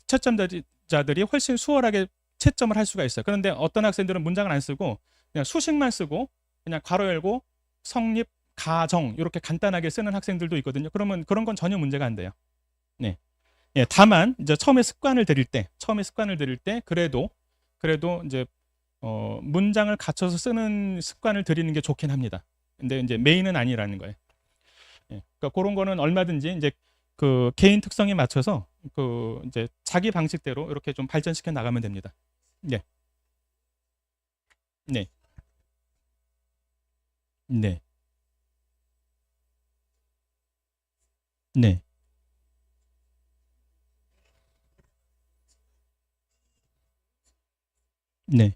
채점자들이 훨씬 수월하게 채점을 할 수가 있어요. 그런데 어떤 학생들은 문장을 안 쓰고 그냥 수식만 쓰고 그냥 괄호 열고 성립, 가정 이렇게 간단하게 쓰는 학생들도 있거든요. 그러면 그런 건 전혀 문제가 안 돼요. 네. 예, 다만 이제 처음에 습관을 들일 때 그래도 이제 문장을 갖춰서 쓰는 습관을 들이는 게 좋긴 합니다. 근데 이제 메인은 아니라는 거예요. 예. 그러니까 그런 거는 얼마든지 이제 그 개인 특성에 맞춰서 그 이제 자기 방식대로 이렇게 좀 발전시켜 나가면 됩니다. 네, 네, 네, 네, 네.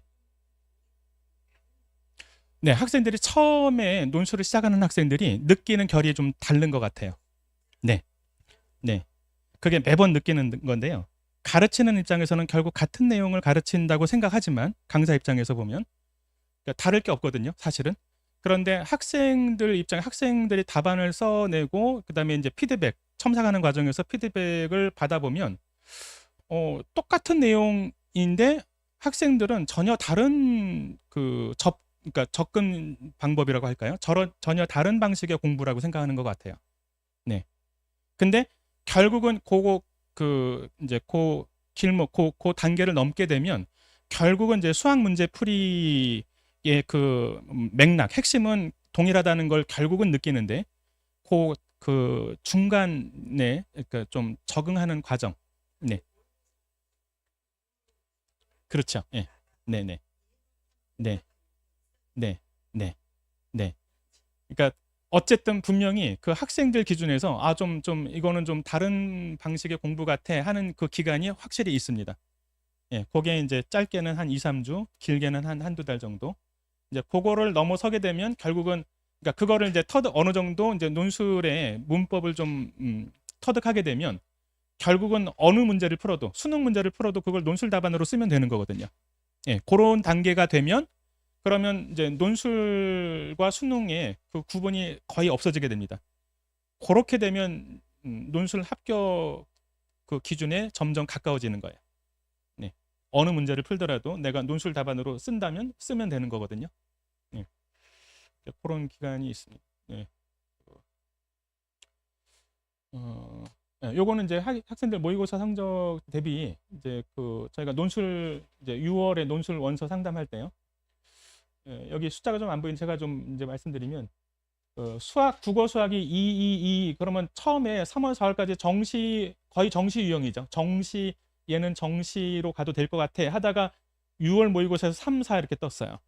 네, 학생들이 처음에 논술을 시작하는 학생들이 느끼는 결이 좀 다른 것 같아요. 네, 네. 그게 매번 느끼는 건데요. 가르치는 입장에서는 결국 같은 내용을 가르친다고 생각하지만 강사 입장에서 보면 그러니까 다를 게 없거든요, 사실은. 그런데 학생들이 답안을 써내고 그다음에 이제 첨삭하는 과정에서 피드백을 받아보면 똑같은 내용인데 학생들은 전혀 다른 그러니까 접근 방법이라고 할까요? 전혀 다른 방식의 공부라고 생각하는 것 같아요. 네. 근데 결국은 이제 그 단계를 넘게 되면 결국은 이제 수학 문제 풀이의 그 맥락, 핵심은 동일하다는 걸 결국은 느끼는데 그 중간에 그러니까 좀 적응하는 과정. 네. 그렇죠. 예. 네, 네. 네. 네. 네. 네. 그러니까 어쨌든 분명히 그 학생들 기준에서 좀 이거는 좀 다른 방식의 공부 같아 하는 그 기간이 확실히 있습니다. 예, 그게 이제 짧게는 한 2, 3주, 길게는 한 한두 달 정도. 이제 그거를 넘어서게 되면 결국은 그러니까 그거를 이제 어느 정도 이제 논술의 문법을 좀 터득하게 되면 결국은 어느 문제를 풀어도 수능 문제를 풀어도 그걸 논술 답안으로 쓰면 되는 거거든요. 예, 그런 단계가 되면 그러면 이제 논술과 수능의 그 구분이 거의 없어지게 됩니다. 그렇게 되면 논술 합격 그 기준에 점점 가까워지는 거예요. 네. 어느 문제를 풀더라도 내가 논술 답안으로 쓴다면 쓰면 되는 거거든요. 네. 그런 기간이 있습니다. 네. 어, 요거는 이제 학생들 모의고사 성적 대비 이제 그 저희가 논술 이제 6월에 논술 원서 상담할 때요. 여기 숫자가 좀 안 보이는 제가 좀 이제 말씀드리면 국어 수학이 2, 그러면 처음에 3월, 4월까지 거의 정시 유형이죠. 얘는 정시로 가도 될 것 같아 하다가 6월 모의고사에서 3, 4 이렇게 떴어요.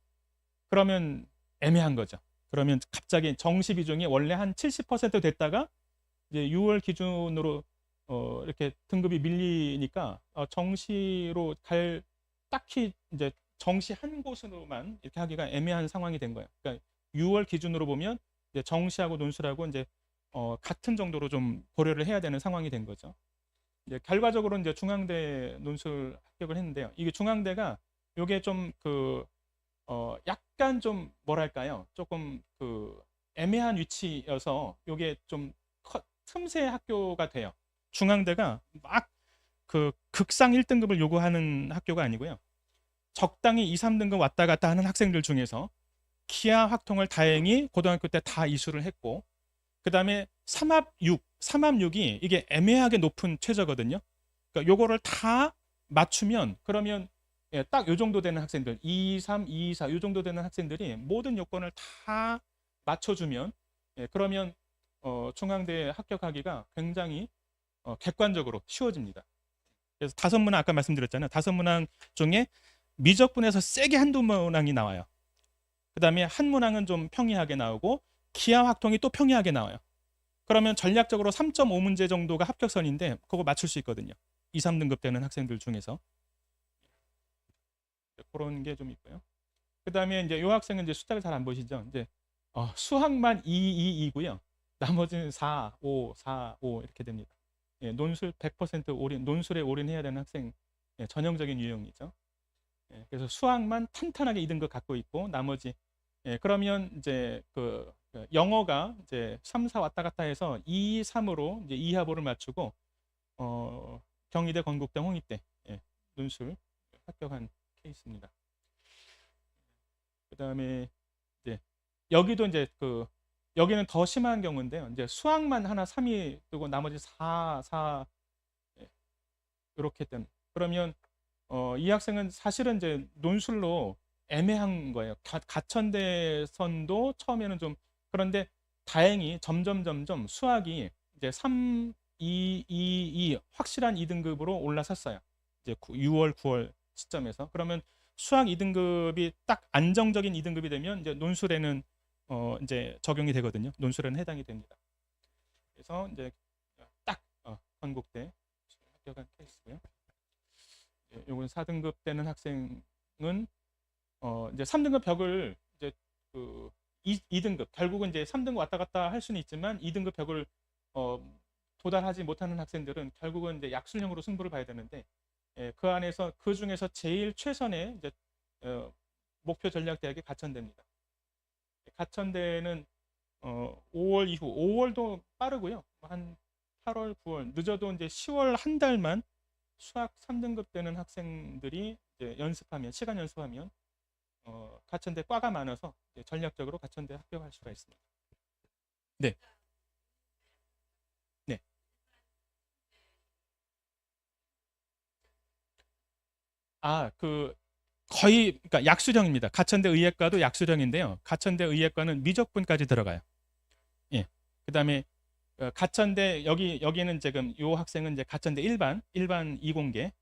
그러면 애매한 거죠. 그러면 갑자기 정시 비중이 원래 한 70% 됐다가 이제 6월 기준으로 이렇게 등급이 밀리니까 정시로 딱히 이제 정시 한 곳으로만 이렇게 하기가 애매한 상황이 된 거예요. 그러니까 6월 기준으로 보면 이제 정시하고 논술하고 이제 같은 정도로 좀 고려를 해야 되는 상황이 된 거죠. 이제 결과적으로 이제 중앙대 논술 합격을 했는데요. 이게 중앙대가 요게 좀 약간 좀 뭐랄까요? 조금 애매한 위치여서 요게 좀 틈새 학교가 돼요. 중앙대가 막 그 극상 1등급을 요구하는 학교가 아니고요. 적당히 2, 3등급 왔다 갔다 하는 학생들 중에서 기하 확통을 다행히 고등학교 때 다 이수를 했고, 그다음에 삼합육이 이게 애매하게 높은 최저거든요. 그러니까 요거를 다 맞추면 그러면 예, 딱 요 정도 되는 학생들 2, 3, 2, 4 요 정도 되는 학생들이 모든 요건을 다 맞춰주면 예, 그러면 중앙대 합격하기가 굉장히 객관적으로 쉬워집니다. 그래서 다섯 문항 아까 말씀드렸잖아요. 다섯 문항 중에 미적분에서 세게 한두 문항이 나와요. 그다음에 한 문항은 좀 평이하게 나오고 기하 확통이 또 평이하게 나와요. 그러면 전략적으로 3.5문제 정도가 합격선인데 그거 맞출 수 있거든요. 2, 3등급 되는 학생들 중에서 그런 게 좀 있고요. 그다음에 이제 이 학생은 이제 숫자를 잘 안 보시죠. 이제 수학만 2, 2이고요. 나머지는 4, 5, 4, 5 이렇게 됩니다. 예, 논술 100% 올인, 논술에 올인해야 되는 학생 예, 전형적인 유형이죠. 예, 그래서 수학만 탄탄하게 2등급 갖고 있고 나머지 예, 그러면 이제 그 영어가 이제 3, 4 왔다 갔다 해서 2, 3으로 이제 2하보를 맞추고 경희대, 건국대, 홍익대 예, 논술 합격한 케이스입니다. 그다음에 이제 여기도 이제 여기는 더 심한 경우인데요. 이제 수학만 하나 3이 뜨고 나머지 4, 4 이렇게 된 그러면 이 학생은 사실은 이제 논술로 애매한 거예요. 가천대선도 처음에는 좀 그런데 다행히 점점 수학이 이제 3, 2, 2, 2 확실한 2등급으로 올라섰어요. 이제 6월, 9월 시점에서 그러면 수학 2등급이 딱 안정적인 2등급이 되면 이제 논술에는 이제 적용이 되거든요. 논술에는 해당이 됩니다. 그래서 이제 딱 건국대 합격한 케이스고요. 예, 요건 4등급 되는 학생은 이제 3등급 벽을 이제 2등급 결국은 이제 3등급 왔다 갔다 할 수는 있지만 2등급 벽을 도달하지 못하는 학생들은 결국은 이제 약술형으로 승부를 봐야 되는데 예, 그 안에서 그 중에서 제일 최선의 이제 목표 전략 대학이 가천대입니다. 가천대는 5월 이후 5월도 빠르고요. 한 8월, 9월 늦어도 이제 10월 한 달만 수학 3등급 되는 학생들이 이제 연습하면 시간 연습하면 가천대 과가 많아서 전략적으로 가천대 합격할 수가 있습니다. 네, 네. 거의 그러니까 약수령입니다. 가천대 의예과도 약수령인데요. 가천대 의예과는 미적분까지 들어가요. 예. 그다음에 가천대 여기는 지금 요 학생은 이제 가천대 일반 이공계.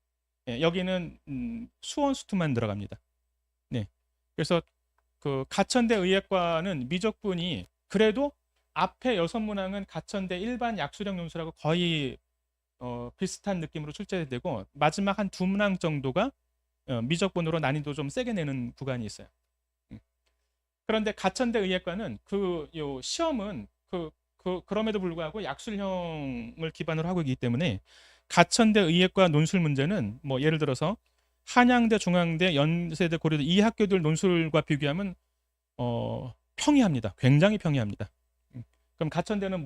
예, 여기는 수원 수투만 들어갑니다. 네. 그래서 그 가천대 의예과는 미적분이 그래도 앞에 여섯 문항은 가천대 일반 약수령 논술하고 거의 비슷한 느낌으로 출제되고 마지막 한 두 문항 정도가 미적분으로 난이도 좀 세게 내는 구간이 있어요. 음. 그런데 가천대 의예과는 요 시험은 그럼에도 불구하고 약술형을 기반으로 하고 있기 때문에 가천대 의예과 논술 문제는 뭐 예를 들어서 한양대, 중앙대, 연세대, 고려대 이 학교들 논술과 비교하면 평이합니다. 굉장히 평이합니다. 그럼 가천대는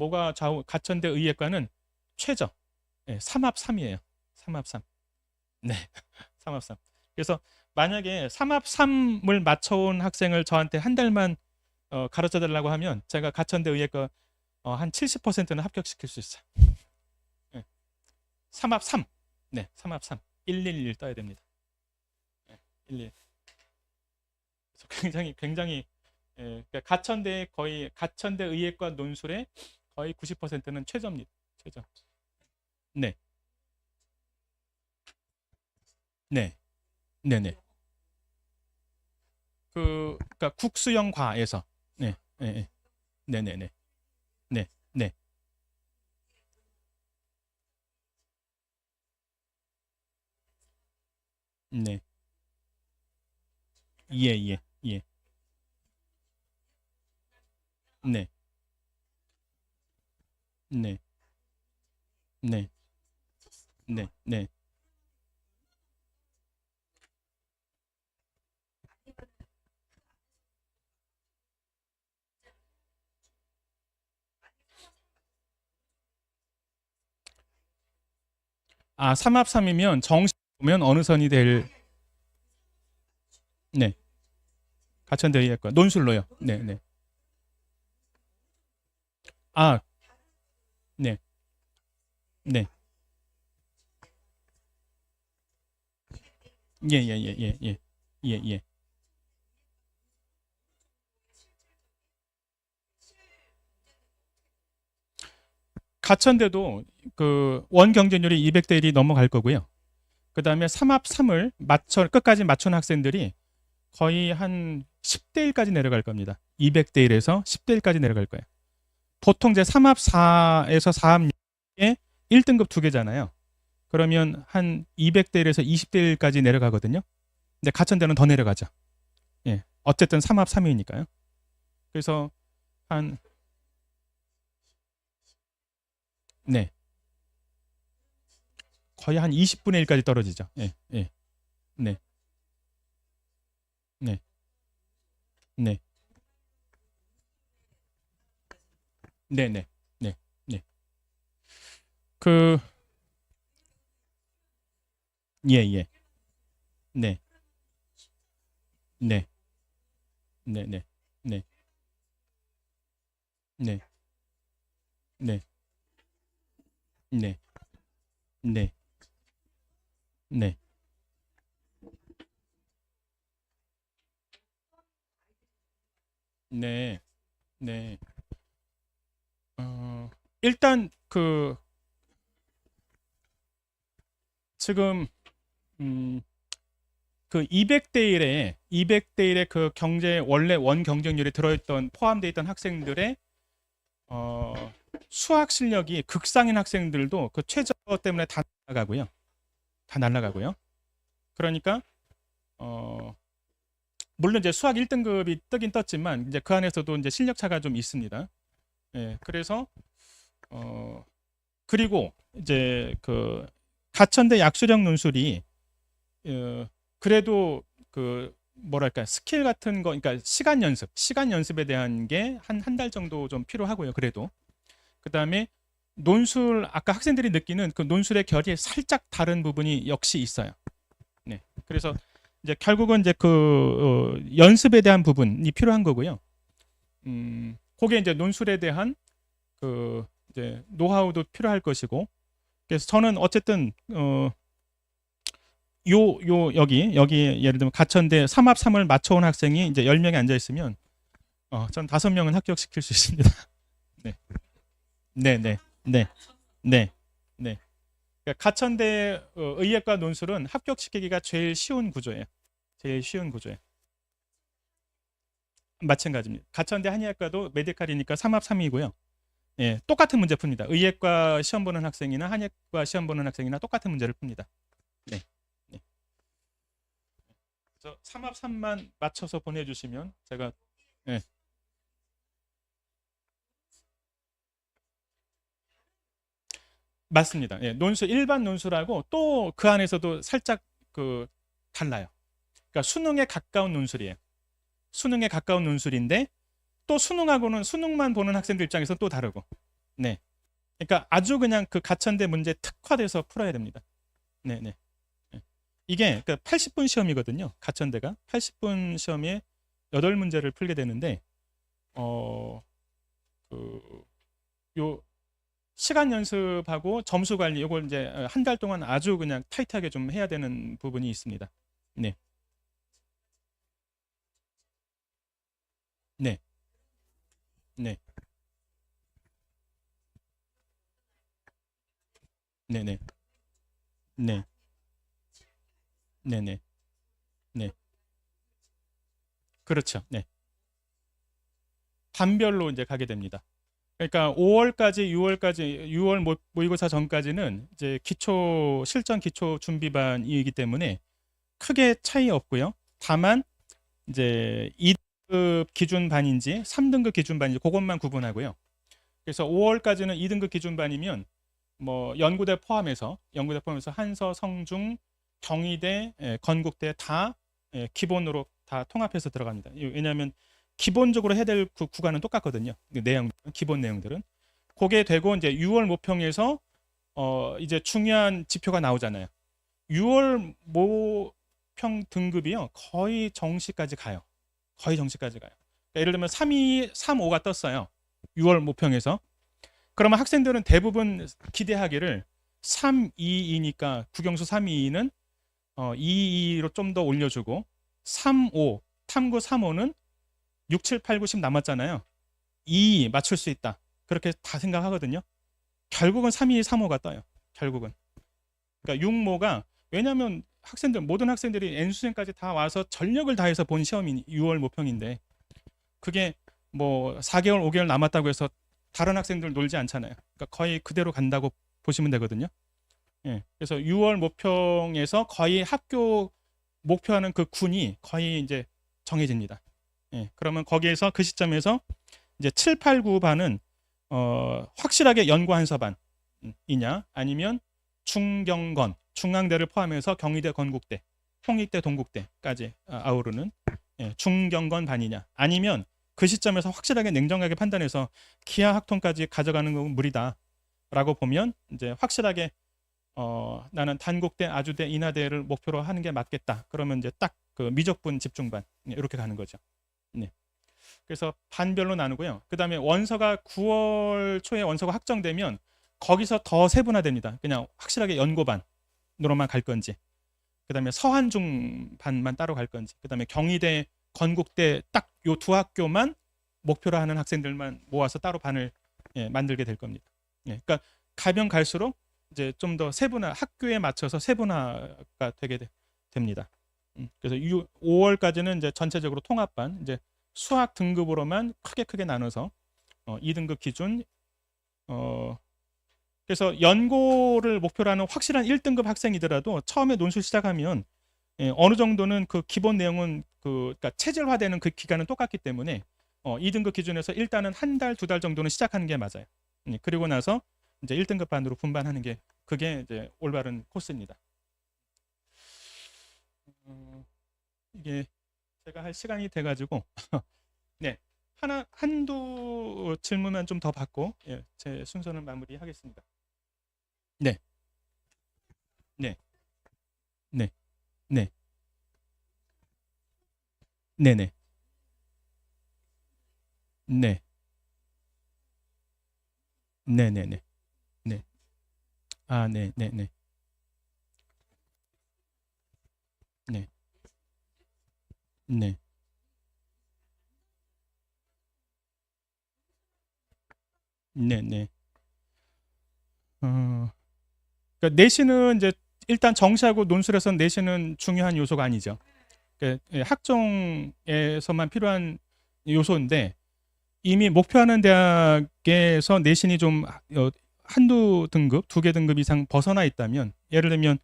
가천대 의예과는 최저 예, 3합 3이에요. 3합 3. 네. 3합 3. 그래서 만약에 3합 3을 맞춰온 학생을 저한테 한 달만 가르쳐 달라고 하면 제가 가천대 의예과 한 70%는 합격시킬 수 있어요. 네. 3합 3. 네, 3합 3. 111 떠야 됩니다. 네, 11. 그래서 굉장히 그러니까 가천대 의예과 논술의 거의 90%는 최저입니다. 최저. 네. 네. 네, 네. 그러니까 국수형 과에서 네. 네. 네. 네, 네, 네. 네. 네. 네. 예, 예. 예. 네. 네. 네. 네. 네. 아, 3합3이면 정시 보면 어느 선이 될, 네. 가천대 의예과 논술로요. 네, 네. 아, 네. 네. 예, 예, 예, 예, 예. 예, 예. 가천대도 그 원 경쟁률이 200대 1이 넘어갈 거고요. 그다음에 3합3을 맞춰 끝까지 맞춘 학생들이 거의 한 10대 1까지 내려갈 겁니다. 200대 1에서 10대 1까지 내려갈 거예요. 보통 이제 3합 4에서 4합 6에 1등급 두 개잖아요. 그러면 한 200대 1에서 20대 1까지 내려가거든요. 근데 가천대는 더 내려가죠. 예. 어쨌든 3합 3이니까요. 그래서 한 네. 거의 한 20분의 1까지 떨어지죠. 예. 예. 네. 네. 네. 네, 네. 네. 네. 그 예, 예. 네. 네. 네, 네. 네. 네. 네. 네. 네. 네. 네. 네. 일단 그 지금 음, 그 200대 1에 200대 1에 그 경제 원래 원 경쟁률에 들어있던 포함되어 있던 학생들의 어, 수학 실력이 극상인 학생들도 그 최저 때문에 다 날아가고요. 다 날아가고요. 그러니까 어, 물론 이제 수학 1등급이 뜨긴 떴지만 이제 그 안에서도 이제 실력 차가 좀 있습니다. 예, 그래서 어, 그리고 이제 그 가천대 약수령 논술이 그래도 그 뭐랄까 스킬 같은 거, 그러니까 시간 연습에 대한 게 한 달 정도 좀 필요하고요. 그래도 그 다음에 논술 아까 학생들이 느끼는 그 논술의 결이 살짝 다른 부분이 역시 있어요. 네, 그래서 이제 결국은 이제 그 연습에 대한 부분이 필요한 거고요. 그게 이제 논술에 대한 그 이제 노하우도 필요할 것이고, 그래서 저는 어쨌든 여기 예를 들면 가천대 3합 3을 맞춰온 학생이 이제 10명이 앉아 있으면 전 5명은 합격시킬 수 있습니다. 네. 네, 네. 네. 네. 네. 그러니까 가천대 의예과 논술은 합격시키기가 제일 쉬운 구조예요. 제일 쉬운 구조예요. 마찬가지입니다. 가천대 한의학과도 메디칼이니까 3합 3이고요. 예, 똑같은 문제 풉니다. 의예과 시험 보는 학생이나 한의과 시험 보는 학생이나 똑같은 문제를 풉니다. 네. 네. 저 3합 3만 맞춰서 보내주시면 제가 예, 맞습니다. 예, 논술 일반 논술하고 또 그 안에서도 살짝 그 달라요. 그러니까 수능에 가까운 논술이에요. 수능에 가까운 논술인데 또 수능하고는 수능만 보는 학생들 입장에서 또 다르고. 네. 그러니까 아주 그냥 그 가천대 문제 특화돼서 풀어야 됩니다. 네, 네. 네. 이게 그 80분 시험이거든요. 가천대가 80분 시험에 8문제를 풀게 되는데 어, 그, 요 시간 연습하고 점수 관리 이걸 이제 한 달 동안 아주 그냥 타이트하게 좀 해야 되는 부분이 있습니다. 네, 네, 네, 네, 네, 네, 네, 네, 네, 그렇죠. 네, 반별로 이제 가게 됩니다. 그러니까 5월까지 6월까지 6월 모의고사 전까지는 이제 기초 실전 기초 준비반이기 때문에 크게 차이 없고요. 다만 이제 2등급 기준반인지 3등급 기준반인지 그것만 구분하고요. 그래서 5월까지는 2등급 기준반이면 뭐 연구대 포함해서 한서, 성중, 경희대, 건국대 다 기본으로 다 통합해서 들어갑니다. 왜냐하면 기본적으로 해야 될 구간은 똑같거든요. 그 내용 기본 내용들은 그게 되고 이제 6월 모평에서 이제 중요한 지표가 나오잖아요. 6월 모평 등급이요. 거의 정시까지 가요. 거의 정시까지 가요. 그러니까 예를 들면 3, 5가 떴어요. 6월 모평에서. 그러면 학생들은 대부분 기대하기를 3, 2니까 국영수 3, 2는 2로 좀 더 올려주고 3, 5, 탐구 3, 5는 6, 7, 8, 9, 10 남았잖아요. 2 맞출 수 있다. 그렇게 다 생각하거든요. 결국은 3, 2, 3, 5가 떠요. 결국은. 그러니까 6모가 왜냐하면 학생들 모든 학생들이 N수생까지 다 와서 전력을 다해서 본 시험이 6월 모평인데 그게 뭐 4개월, 5개월 남았다고 해서 다른 학생들 놀지 않잖아요. 그러니까 거의 그대로 간다고 보시면 되거든요. 예. 그래서 6월 모평에서 거의 학교 목표하는 그 군이 거의 이제 정해집니다. 예. 그러면 거기에서 그 시점에서 이제 7, 8, 9 반은 확실하게 연고 한서반이냐 아니면 중경건, 중앙대를 포함해서 경희대, 건국대, 홍익대, 동국대까지 아우르는 중경건 반이냐 아니면 그 시점에서 확실하게 냉정하게 판단해서 기하 학통까지 가져가는 건 무리다라고 보면 이제 확실하게 나는 단국대, 아주대, 인하대를 목표로 하는 게 맞겠다. 그러면 이제 딱 그 미적분 집중반 이렇게 가는 거죠. 네. 그래서 반별로 나누고요. 그다음에 원서가 9월 초에 원서가 확정되면 거기서 더 세분화됩니다. 그냥 확실하게 연고반으로만 갈 건지, 그다음에 서한중 반만 따로 갈 건지, 그다음에 경희대, 건국대 딱 요 두 학교만 목표로 하는 학생들만 모아서 따로 반을 만들게 될 겁니다. 그러니까 가면 갈수록 이제 좀 더 세분화, 학교에 맞춰서 세분화가 되게 됩니다. 그래서 5월까지는 이제 전체적으로 통합반, 이제 수학 등급으로만 크게 나눠서 2등급 기준 그래서 연고를 목표로 하는 확실한 1등급 학생이더라도 처음에 논술 시작하면 어느 정도는 그 기본 내용은 그러니까 체질화되는 그 기간은 똑같기 때문에 2등급 기준에서 일단은 한 달, 두 달 정도는 시작하는 게 맞아요. 그리고 나서 이제 1등급 반으로 분반하는 게 그게 이제 올바른 코스입니다. 이게 제가 할 시간이 돼가지고 네 한두 질문만 좀 더 받고 제 순서는 마무리하겠습니다. 네, 네, 네, 네, 네, 네, 네, 네, 네, 네, 네, 아, 네, 네, 네, 네, 네, 네, 네. 그러니까 내신은 이제 일단 정시하고 논술에서는 내신은 중요한 요소가 아니죠. 그러니까 학종에서만 필요한 요소인데 이미 목표하는 대학에서 내신이 좀 한두 등급, 두 개 등급 이상 벗어나 있다면 예를 들면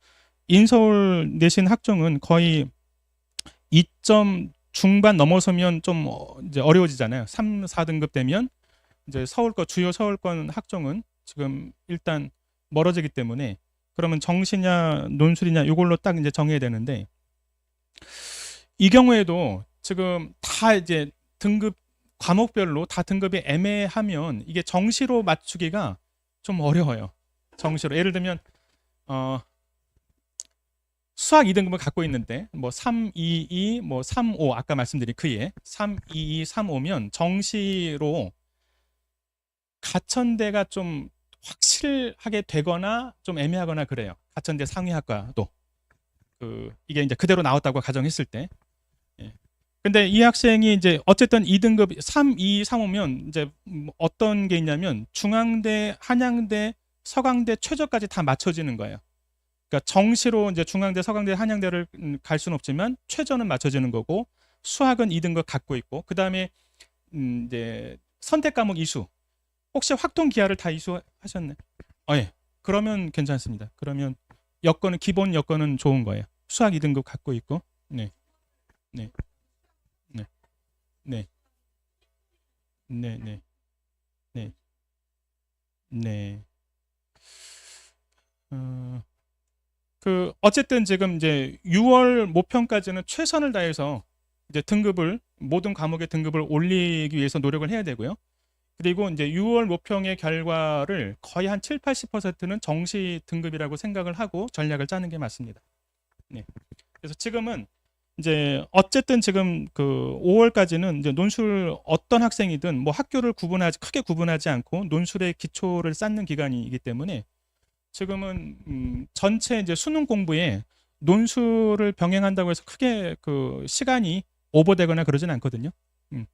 인서울 내신 학종은 거의 2점 중반 넘어서면 좀 이제 어려워지잖아요. 3, 4등급 되면 이제 주요 서울권 학종은 지금 일단 멀어지기 때문에 그러면 정시냐 논술이냐 이걸로 딱 이제 정해야 되는데 이 경우에도 지금 다 이제 등급 과목별로 다 등급이 애매하면 이게 정시로 맞추기가 좀 어려워요. 정시로 예를 들면 수학 2등급을 갖고 있는데 뭐 3, 2, 2, 뭐 3, 5 아까 말씀드린 그에 3, 2, 2, 3, 5면 정시로 가천대가 좀 확실하게 되거나 좀 애매하거나 그래요. 가천대 상위학과도 이게 이제 그대로 나왔다고 가정했을 때. 예. 근데 이 학생이 이제 어쨌든 2등급 3, 2, 3 오면 이제 어떤 게 있냐면 중앙대, 한양대, 서강대 최저까지 다 맞춰지는 거예요. 그러니까 정시로 이제 중앙대, 서강대, 한양대를 갈 수는 없지만 최저는 맞춰지는 거고 수학은 2등급 갖고 있고 그다음에 이제 선택 과목 이수 혹시 확통 기하를 다 이수하셨나요? 예. 그러면 괜찮습니다. 그러면 여건은 기본 여건은 좋은 거예요. 수학 2등급 갖고 있고. 네. 네. 네. 네. 네, 네. 네. 네. 어, 어쨌든 지금 이제 6월 모평까지는 최선을 다해서 이제 등급을 모든 과목의 등급을 올리기 위해서 노력을 해야 되고요. 그리고 이제 6월 모평의 결과를 거의 한 7, 80%는 정시 등급이라고 생각을 하고 전략을 짜는 게 맞습니다. 네. 그래서 지금은 이제 어쨌든 지금 그 5월까지는 이제 논술 어떤 학생이든 뭐 학교를 크게 구분하지 않고 논술의 기초를 쌓는 기간이기 때문에 지금은 전체 이제 수능 공부에 논술을 병행한다고 해서 크게 그 시간이 오버되거나 그러진 않거든요. 음.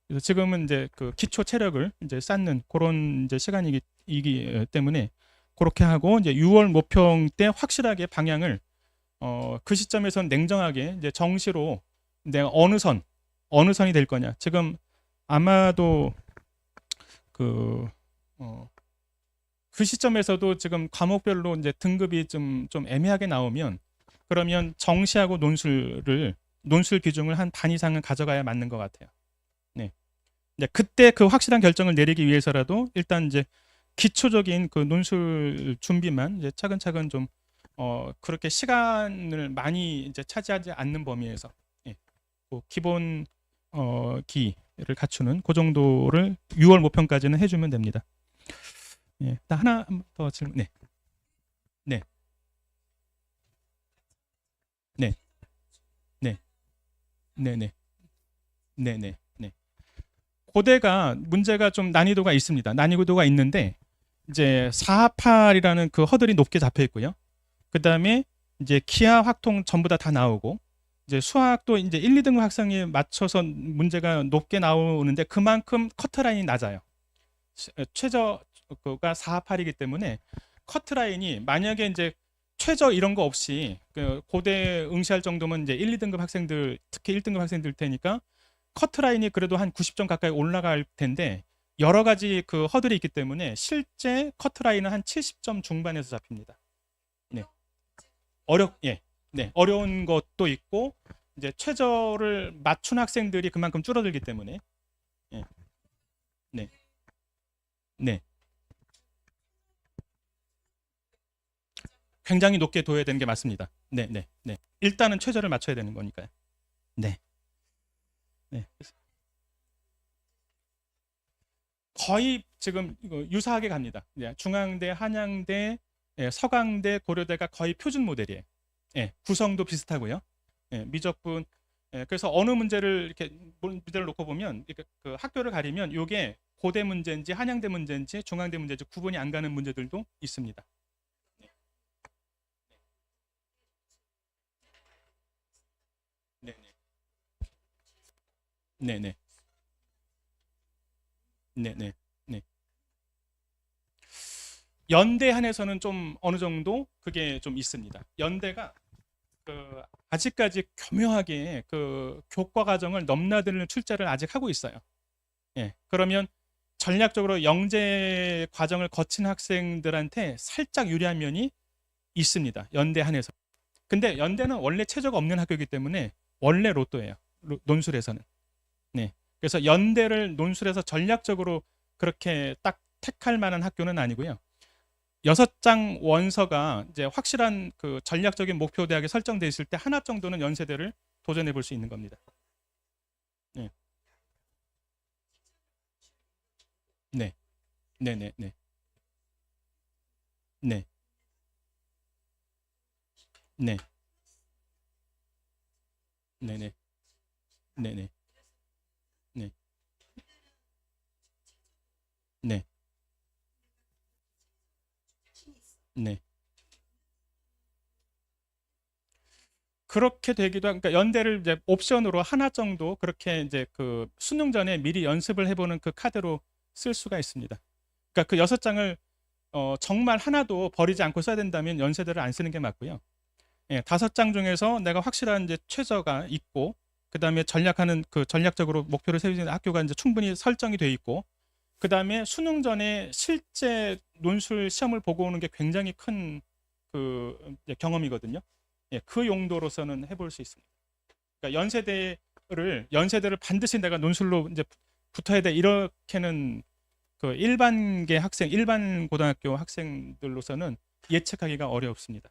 그래서 지금은 이제 그 기초 체력을 이제 쌓는 그런 이제 시간이기 때문에 그렇게 하고 이제 6월 모평 때 확실하게 방향을 그 시점에선 냉정하게 이제 정시로 내가 어느 선이 될 거냐. 지금 아마도 그, 어, 그 시점에서도 지금 과목별로 이제 등급이 좀 애매하게 나오면 그러면 정시하고 논술 비중을 한 반 이상은 가져가야 맞는 것 같아요. 네. 이제 그때 그 확실한 결정을 내리기 위해서라도 일단 이제 기초적인 그 논술 준비만 이제 차근차근 좀 그렇게 시간을 많이 이제 차지하지 않는 범위에서 예, 그 기본 기를 갖추는 그 정도를 6월 모평까지는 해주면 됩니다. 예, 딱 하나 더 질문. 네, 네, 네, 네, 네, 네, 네, 네, 네. 고대가 문제가 좀 난이도가 있습니다. 난이도가 있는데 이제 448이라는 그 허들이 높게 잡혀 있고요. 그 다음에 이제 기하, 확통 전부 다 나오고 이제 수학도 이제 1, 2등급 학생에 맞춰서 문제가 높게 나오는데 그만큼 커트라인이 낮아요. 최저가 448이기 때문에 커트라인이 만약에 이제 최저 이런 거 없이 그 고대 응시할 정도면 이제 1, 2등급 학생들 특히 1등급 학생들 테니까 커트라인이 그래도 한 90점 가까이 올라갈 텐데 여러 가지 그 허들이 있기 때문에 실제 커트라인은 한 70점 중반에서 잡힙니다. 네. 예. 네. 어려운 것도 있고 이제 최저를 맞춘 학생들이 그만큼 줄어들기 때문에 예. 네. 네. 굉장히 높게 둬야 되는 게 맞습니다. 네, 네, 네. 일단은 최저를 맞춰야 되는 거니까요. 네. 네. 거의 지금 유사하게 갑니다. 중앙대, 한양대, 서강대, 고려대가 거의 표준 모델이에요. 예, 구성도 비슷하고요. 예, 미적분. 예, 그래서 어느 문제를 이렇게 문제를 놓고 보면 이렇게 그 학교를 가리면 이게 고대 문제인지 한양대 문제인지 중앙대 문제인지 구분이 안 가는 문제들도 있습니다. 네, 네, 네, 네, 네, 네. 연대 한에서는 좀 어느 정도 그게 좀 있습니다. 연대가 그 아직까지 교묘하게 그 교과 과정을 넘나드는 출제를 아직 하고 있어요. 예. 그러면 전략적으로 영재 과정을 거친 학생들한테 살짝 유리한 면이 있습니다. 연대 한에서. 근데 연대는 원래 최저가 없는 학교이기 때문에 원래 로또예요. 논술에서는. 네. 그래서 연대를 논술에서 전략적으로 그렇게 딱 택할 만한 학교는 아니고요. 6장 원서가 이제 확실한 그 전략적인 목표 대학에 설정돼 있을 때 하나 정도는 연세대를 도전해 볼 수 있는 겁니다. 네. 네. 네, 네, 네. 네. 네. 네, 네. 네, 네. 네. 네. 네. 그렇게 되기도 그러니까 연대를 이제 옵션으로 하나 정도 그렇게 이제 그 수능 전에 미리 연습을 해보는 그 카드로 쓸 수가 있습니다. 그러니까 그 6장을 정말 하나도 버리지 않고 써야 된다면 연세대를 안 쓰는 게 맞고요. 예, 5장 중에서 내가 확실한 이제 최저가 있고 그다음에 전략하는 그 전략적으로 목표를 세우는 학교가 이제 충분히 설정이 돼 있고 그다음에 수능 전에 실제 논술 시험을 보고 오는 게 굉장히 큰 그 경험이거든요. 예, 그 용도로서는 해볼 수 있습니다. 그러니까 연세대를 반드시 내가 논술로 이제 붙어야 돼 이렇게는 그 일반 고등학교 학생들로서는 예측하기가 어렵습니다.